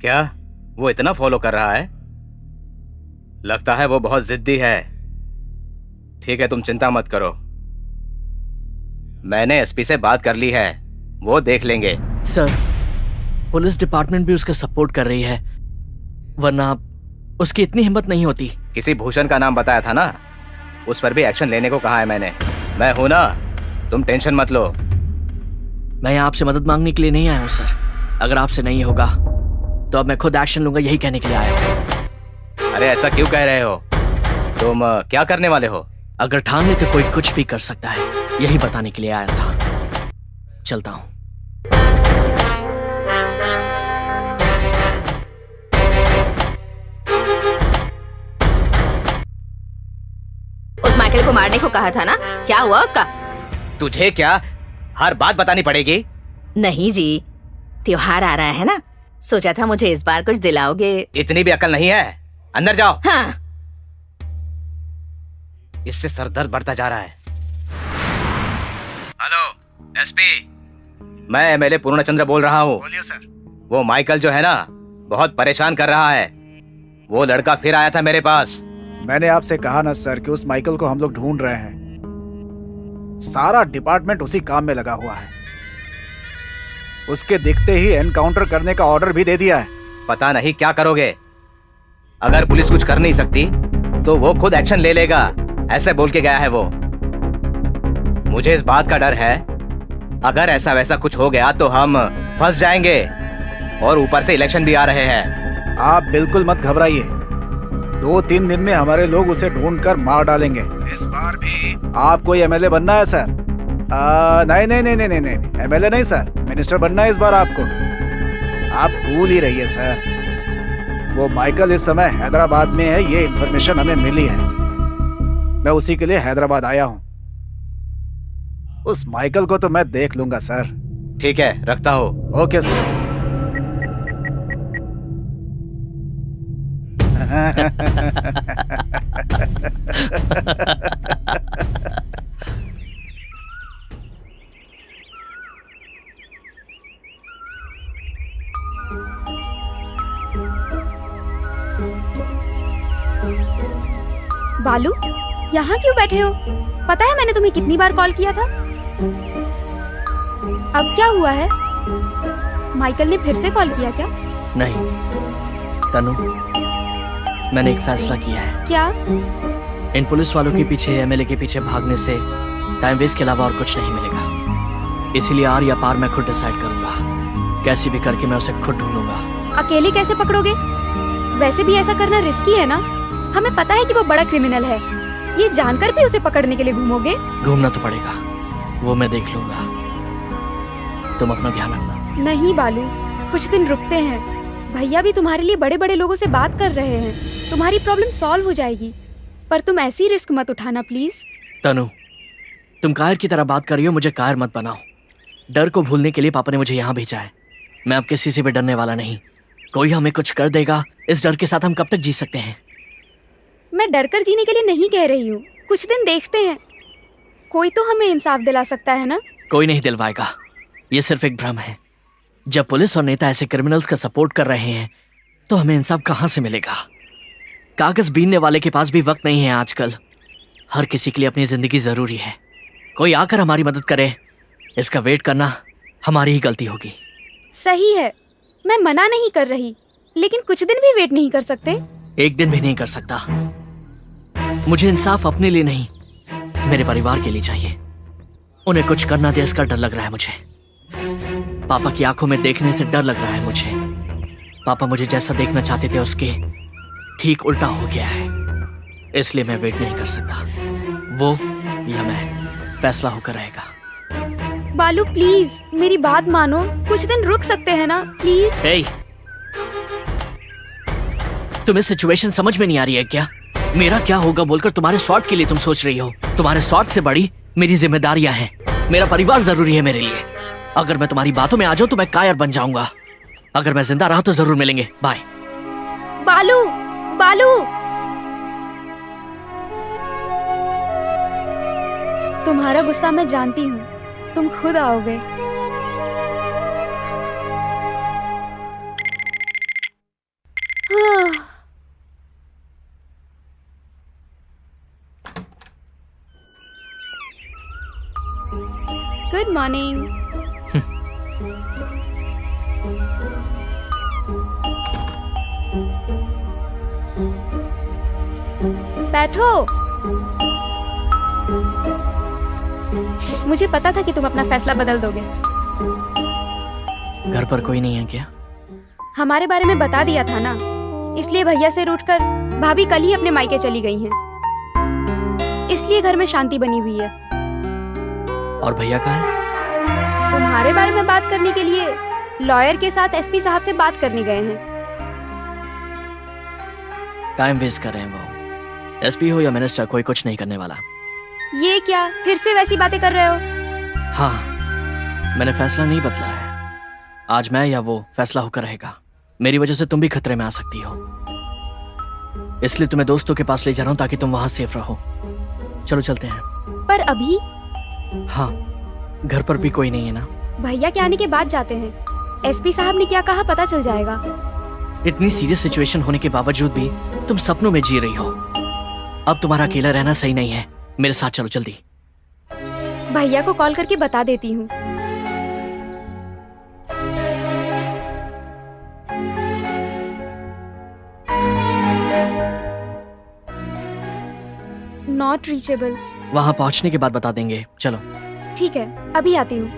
क्या वो इतना फॉलो कर रहा है? लगता है वो बहुत जिद्दी है। ठीक है, तुम चिंता मत करो, मैंने एसपी से बात कर ली है, वो देख लेंगे। सर, पुलिस डिपार्टमेंट भी उसका सपोर्ट कर रही है, वरना उसकी इतनी हिम्मत नहीं होती। किसी भूषण का नाम बताया था ना, उस पर भी एक्शन लेने को कहा है मैंने। मैं हूं ना, तुम टेंशन मत लो। मैं आपसे मदद मांगने के लिए नहीं आया हूँ सर। अगर आपसे नहीं होगा तो अब मैं खुद एक्शन लूंगा, यही कहने के लिए आया हूँ। अरे ऐसा क्यों कह रहे हो? तुम क्या करने वाले हो? अगर ठान ले तो कोई कुछ भी कर सकता है, यही बताने के लिए आया था। चलता हूँ। उस माइकल को मारने को कहा था ना, क्या हुआ उसका? तुझे क्या हर बात बतानी पड़ेगी? नहीं जी, त्योहार आ रहा है ना, सोचा था मुझे इस बार कुछ दिलाओगे। इतनी भी अकल नहीं है, अंदर जाओ। हाँ। इससे सरदर्द बढ़ता जा रहा है। हेलो एसपी, मैं एमएलए पूर्णचंद्र बोल रहा हूँ। बोलिए सर। वो माइकल जो है ना, बहुत परेशान कर रहा है। वो लड़का फिर आया था मेरे पास। मैंने आपसे कहा ना सर कि उस माइकल को हम लोग ढूंढ रहे हैं। सारा डिपार्टमेंट उसी काम में लगा हुआ है। उसके दिखते ही एनकाउंटर करने का ऑर्डर भी दे दिया है। पता नहीं क्या करोगे। अगर पुलिस कुछ कर नहीं सकती तो वो खुद एक्शन ले लेगा, ऐसे बोल के गया है वो। मुझे इस बात का डर है, अगर ऐसा वैसा कुछ हो गया तो हम फंस जाएंगे, और ऊपर से इलेक्शन भी आ रहे हैं। आप बिल्कुल मत घबराइए, 2-3 दिन में हमारे लोग उसे ढूंढकर मार डालेंगे। इस बार भी आपको एमएलए बनना है सर। नहीं नहीं नहीं नहीं नहीं, एमएलए नहीं सर, मिनिस्टर बनना है इस बार आपको। आप भूल ही रहिए सर। वो माइकल इस समय हैदराबाद में है, ये इन्फॉर्मेशन हमें मिली है। मैं उसी के लिए हैदराबाद आया हूँ। उस माइकल को तो मैं देख लूंगा सर। ठीक है, रखता हूँ। Okay sir. बालू, यहाँ क्यों बैठे हो? पता है मैंने तुम्हें कितनी बार कॉल किया था? अब क्या हुआ है? माइकल ने फिर से कॉल किया क्या? नहीं तनु, मैंने एक फैसला किया है। क्या? इन पुलिस वालों के पीछे, एमएलए के पीछे भागने से टाइम वेस्ट के अलावा और कुछ नहीं मिलेगा। इसीलिए आर या पार मैं खुद डिसाइड करूंगा। कैसे भी करके मैं उसे खुद ढूंढूंगा। अकेले कैसे पकड़ोगे? वैसे भी ऐसा करना रिस्की है ना। हमें पता है कि वो बड़ा क्रिमिनल है। ये जानकर भी उसे पकड़ने के लिए घूमोगे? घूमना तो पड़ेगा, वो मैं देख लूंगा। तुम अपना ध्यान रखना। नहीं बालू, कुछ दिन रुकते हैं। भैया भी तुम्हारे लिए बड़े बड़े लोगों से बात कर रहे हैं। तुम्हारी प्रॉब्लम सॉल्व हो जाएगी, पर तुम ऐसी रिस्क मत उठाना प्लीज। तनु, तुम कायर की तरह बात कर रही हो, मुझे कायर मत बनाओ। डर को भूलने के लिए पापा ने मुझे यहाँ भेजा है। मैं अब किसी से भी डरने वाला नहीं। कोई हमें कुछ कर देगा, इस डर के साथ हम कब तक जी सकते हैं? मैं डर कर जीने के लिए नहीं कह रही हूँ। कुछ दिन देखते हैं, कोई तो हमें इंसाफ दिला सकता है ना। कोई नहीं दिलवाएगा, ये सिर्फ एक भ्रम है। जब पुलिस और नेता ऐसे क्रिमिनल्स का सपोर्ट कर रहे हैं तो हमें इंसाफ कहाँ से मिलेगा? कागज बीनने वाले के पास भी वक्त नहीं है आजकल। हर किसी के लिए अपनी जिंदगी जरूरी है। कोई आकर हमारी मदद करे, इसका वेट करना हमारी ही गलती होगी। सही है, मैं मना नहीं कर रही, लेकिन कुछ दिन भी वेट नहीं कर सकते? एक दिन भी नहीं कर सकता। मुझे इंसाफ अपने लिए नहीं, मेरे परिवार के लिए चाहिए। उन्हें कुछ करना दे, इसका डर लग रहा है मुझे। पापा की आंखों में देखने से डर लग रहा है मुझे। पापा मुझे जैसा देखना चाहते थे उसके ठीक उल्टा हो गया है। इसलिए मैं वेट नहीं कर सकता। वो या मैं, फैसला होकर रहेगा। बालू प्लीज मेरी बात मानो, कुछ दिन रुक सकते हैं ना प्लीज। hey, तुम्हें सिचुएशन समझ में नहीं आ रही है क्या? मेरा क्या होगा बोलकर तुम्हारे स्वार्थ के लिए तुम सोच रही हो। तुम्हारे स्वार्थ से बड़ी मेरी जिम्मेदारियां हैं। मेरा परिवार जरूरी है मेरे लिए। अगर मैं तुम्हारी बातों में आ जाऊं तो मैं कायर बन जाऊंगा। अगर मैं जिंदा रहा तो जरूर मिलेंगे। बाय। बालू, बालू, तुम्हारा गुस्सा मैं जानती हूँ, तुम खुद आओगे। Good morning. बैठो। मुझे पता था कि तुम अपना फैसला बदल दोगे। घर पर कोई नहीं है क्या? हमारे बारे में बता दिया था ना, इसलिए भैया से रूठकर भाभी कल ही अपने मायके चली गई हैं। इसलिए घर में शांति बनी हुई है। और भैया कहाँ है? तुम्हारे बारे में बात करने के लिए लॉयर के साथ एसपी साहब से बात करने गए हैं। टाइम वेस्ट कर रहे हैं वो। एसपी हो या मिनिस्टर, कोई कुछ नहीं करने वाला। ये क्या फिर से वैसी बातें कर रहे हो? हाँ, मैंने फैसला नहीं बदला है। आज मैं या वो फैसला होकर रहेगा। मेरी वजह से तुम भी खतरे में आ सकती हो, इसलिए तुम्हें दोस्तों के पास ले जा रहा हूं ताकि तुम वहां सेफ रहो। चलो चलते हैं। पर अभी? हाँ, घर पर भी कोई नहीं है ना। भैया के आने के बाद जाते हैं। एसपी साहब ने क्या कहा पता चल जाएगा। इतनी सीरियस सिचुएशन होने के बावजूद भी तुम सपनों में जी रही हो। अब तुम्हारा अकेला रहना सही नहीं है। मेरे साथ चलो जल्दी। भैया को कॉल करके बता देती हूँ। Not reachable. वहां पहुंचने के बाद बता देंगे। चलो ठीक है, अभी आती हूँ।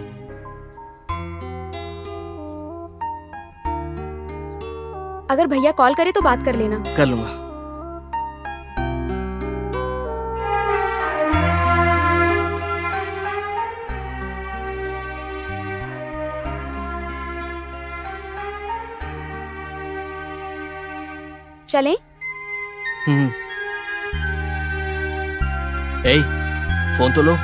अगर भैया कॉल करे तो बात कर लेना। कर लूंगा। चलें? ए, फोन तो लो।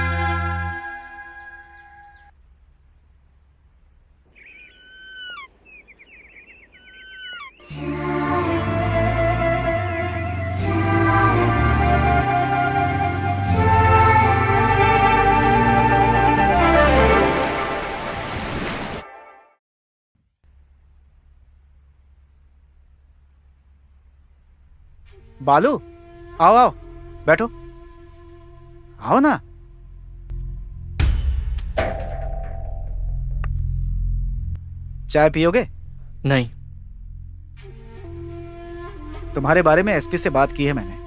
बालू, आओ आओ, बैठो। आओ ना। चाय पियोगे? नहीं। तुम्हारे बारे में एसपी से बात की है मैंने।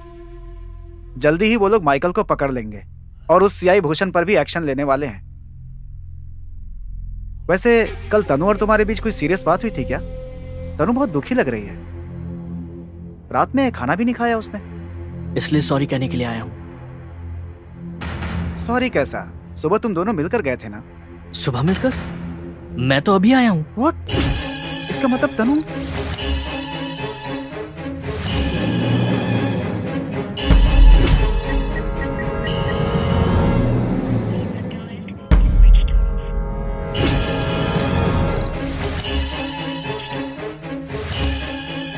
जल्दी ही वो लोग माइकल को पकड़ लेंगे और उस सीआई भूषण पर भी एक्शन लेने वाले हैं। वैसे कल तनु और तुम्हारे बीच कोई सीरियस बात हुई थी क्या? तनु बहुत दुखी लग रही है। रात में खाना भी नहीं खाया उसने। इसलिए सॉरी कहने के लिए आया हूं। सॉरी कैसा? सुबह तुम दोनों मिलकर गए थे ना? सुबह मिलकर? मैं तो अभी आया हूं। व्हाट? इसका मतलब तनु?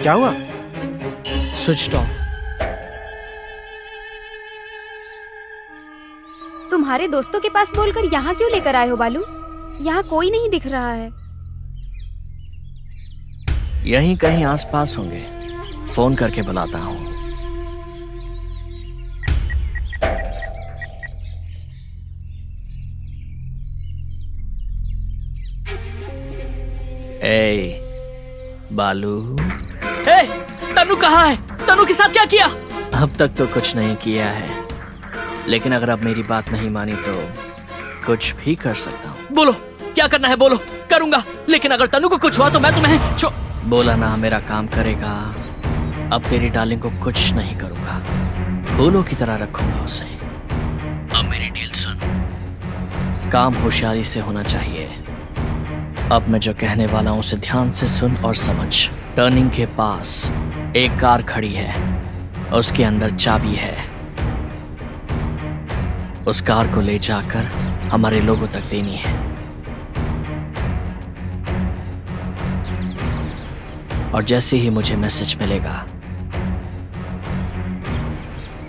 क्या हुआ? Switch off. तुम्हारे दोस्तों के पास बोलकर यहाँ क्यों लेकर आए हो बालू? यहाँ कोई नहीं दिख रहा है। यहीं कहीं आसपास होंगे। फोन करके बुलाता हूं। ए बालू। ए, तनु कहाँ है? तनु के साथ क्या किया? अब तक तो कुछ नहीं किया है, लेकिन अगर अब मेरी बात नहीं मानी तो कुछ भी कर सकता हूँ। बोलो क्या करना है? बोलो, करूंगा। लेकिन अगर तनु को कुछ हुआ तो मैं तुम्हें बोला ना, मेरा काम करेगा। अब तेरी डार्लिंग को कुछ नहीं करूंगा, फूलों की तरह रखूंगा उसे। अब मेरी डील सुन, काम होशियारी से होना चाहिए। अब मैं जो कहने वाला हूं उसे ध्यान से सुन और समझ। टर्निंग के पास एक कार खड़ी है, उसके अंदर चाबी है। उस कार को ले जाकर हमारे लोगों तक देनी है, और जैसे ही मुझे मैसेज मिलेगा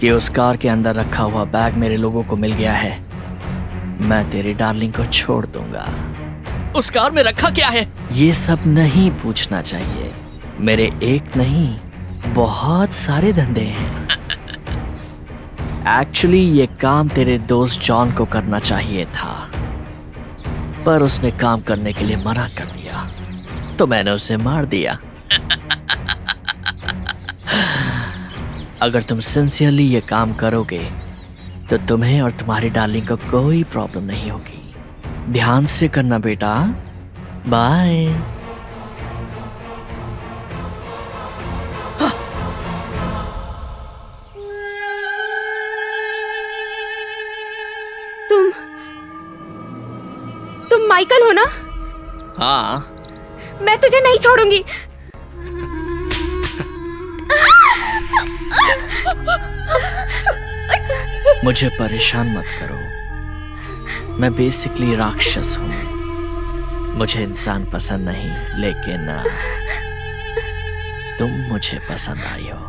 कि उस कार के अंदर रखा हुआ बैग मेरे लोगों को मिल गया है, मैं तेरी डार्लिंग को छोड़ दूंगा। उस कार में रखा क्या है? ये सब नहीं पूछना चाहिए। मेरे एक नहीं, बहुत सारे धंधे हैं। एक्चुअली ये काम तेरे दोस्त जॉन को करना चाहिए था, पर उसने काम करने के लिए मना कर दिया, तो मैंने उसे मार दिया। अगर तुम सिंसियरली ये काम करोगे तो तुम्हें और तुम्हारी डार्लिंग को कोई प्रॉब्लम नहीं होगी। ध्यान से करना बेटा। बाय। तुम माइकल हो ना? हाँ। मैं तुझे नहीं छोड़ूंगी। मुझे परेशान मत करो, मैं बेसिकली राक्षस हूँ। मुझे इंसान पसंद नहीं, लेकिन तुम मुझे पसंद आई हो।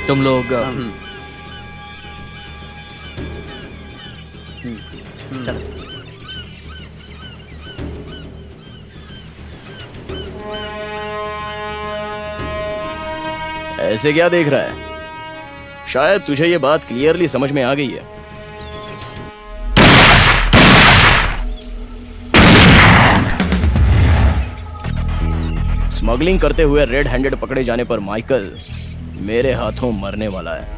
तुम लोग चलो। ऐसे क्या देख रहा है? शायद तुझे ये बात क्लियरली समझ में आ गई है। स्मगलिंग करते हुए रेड हैंडेड पकड़े जाने पर माइकल मेरे हाथों मरने वाला है।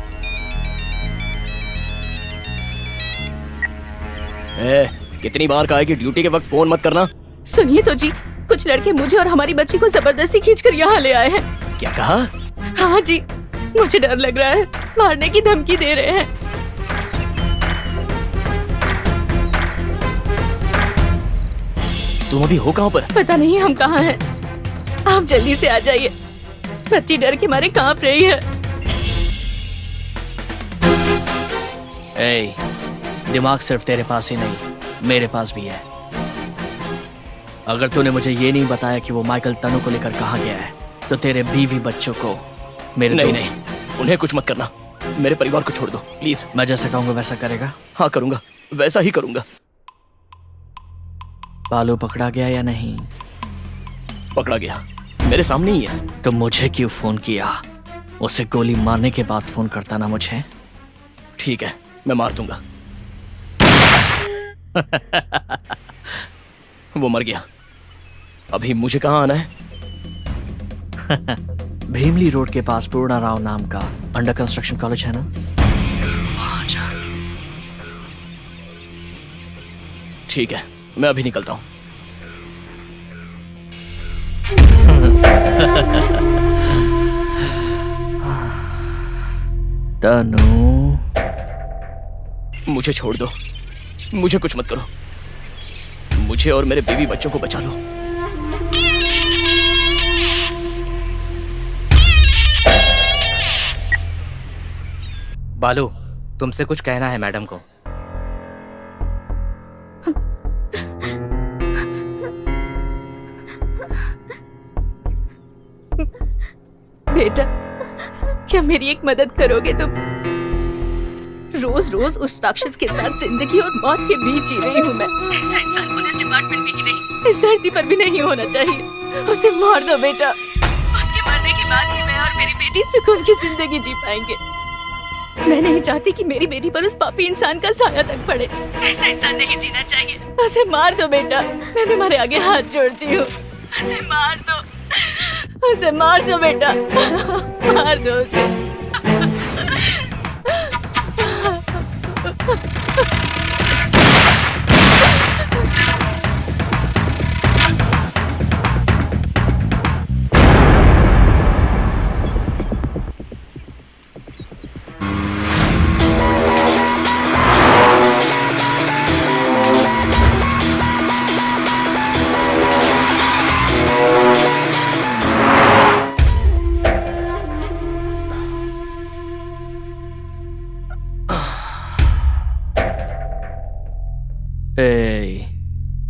कितनी बार कहा है कि ड्यूटी के वक्त फोन मत करना? सुनिए तो जी, कुछ लड़के मुझे और हमारी बच्ची को जबरदस्ती खींचकर यहाँ ले आए हैं। क्या कहा? हाँ जी, मुझे डर लग रहा है, मारने की धमकी दे रहे हैं। तुम अभी हो कहाँ पर? पता नहीं हम कहाँ हैं। आप जल्दी से आ जाइए, बच्ची डर के मारे कांप रही है। ए, दिमाग सिर्फ तेरे पास ही नहीं, मेरे पास भी है। अगर तूने मुझे ये नहीं बताया कि वो माइकल तनु को लेकर कहाँ गया है, तो तेरे बीवी बच्चों को मेरे नहीं नहीं, उन्हें कुछ मत करना। मेरे परिवार को छोड़ दो प्लीज। मैं जैसा कहूँगा वैसा करेगा? हाँ करूंगा, वैसा ही करूंगा। बालू पकड़ा गया या नहीं? पकड़ा गया, मेरे सामने ही है। तो मुझे क्यों फोन किया? उसे गोली मारने के बाद फोन करता ना मुझे। ठीक है, मैं मार दूंगा। वो मर गया। अभी मुझे कहाँ आना है? भीमली रोड के पास पूर्णा राव नाम का अंडर कंस्ट्रक्शन कॉलेज है ना, वहाँ जा। ठीक है, मैं अभी निकलता हूँ। तनु, मुझे छोड़ दो, मुझे कुछ मत करो। मुझे और मेरे बीवी बच्चों को बचा लो। बालू, तुमसे कुछ कहना है मैडम को। बेटा, क्या मेरी एक मदद करोगे तुम? रोज रोज उस राक्षस के साथ जिंदगी और मौत के बीच जी रही हूँ मैं। ऐसा इंसान पुलिस डिपार्टमेंट में ही नहीं, इस धरती पर भी नहीं होना चाहिए। उसे मार दो बेटा। उसके मरने के बाद ही मैं और मेरी बेटी सुकून की जिंदगी जी पाएंगे। मैं नहीं चाहती कि मेरी बेटी पर उस पापी इंसान का साया तक पड़े। ऐसा इंसान नहीं जीना चाहिए। उसे मार दो बेटा, मैं तुम्हारे आगे हाथ जोड़ती हूँ। उसे मार दो, उसे मार दो बेटा, मार दो उसे।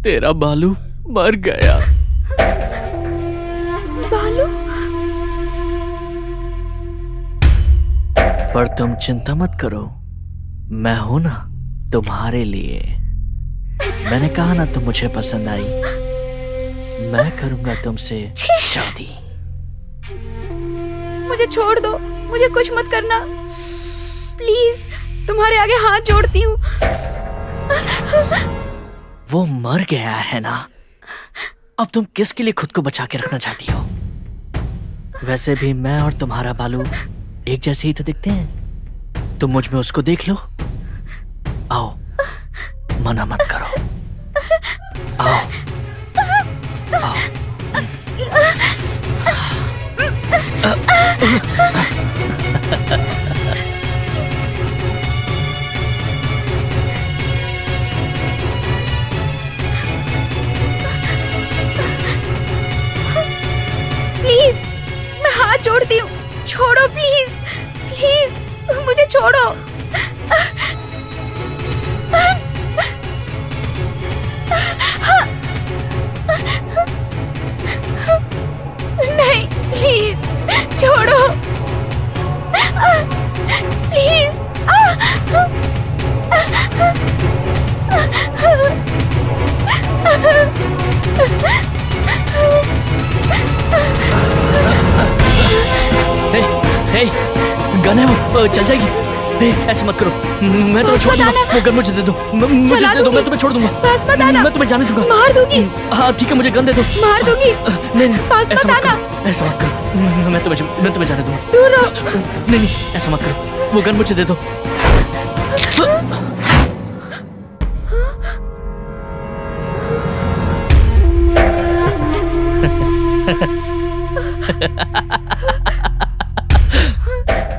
तेरा बालू मर गया। बालू? पर तुम चिंता मत करो, मैं हूं ना तुम्हारे लिए। मैंने कहा ना तुम मुझे पसंद आई, मैं करूंगा तुमसे शादी। मुझे छोड़ दो, मुझे कुछ मत करना प्लीज, तुम्हारे आगे हाथ जोड़ती हूँ। वो मर गया है ना, अब तुम किसके लिए खुद को बचा के रखना चाहती हो? वैसे भी मैं और तुम्हारा बालू एक जैसे ही तो दिखते हैं। तुम मुझ में उसको देख लो। आओ, मना मत करो, आओ, आओ। प्लीज, मैं हाथ जोड़ती हूँ, छोड़ो प्लीज, प्लीज मुझे छोड़ो। नहीं प्लीज छोड़ो। गन है वो चल जाएगी। ऐसे मत करो, मैं तुम्हें छोड़ दूंगा। वो गन मुझे दे दो, मुझे दे दो, मैं तुम्हें छोड़ दूंगा। पास मत आना। मैं तुम्हें जाने दूंगा। मार दूंगी। हाँ ठीक है, मुझे गन दे दो। मार दूंगी। नहीं पास ऐसा मत मत आना। करो, ऐसा मत करो। मैं तुम्हें जाने दूंगा। दूर रहो। नहीं ऐसा मत करो, वो गन मुझे दे दो।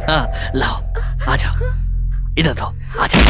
हाँ लाओ, आ जाओ, इधर तो आ जाओ।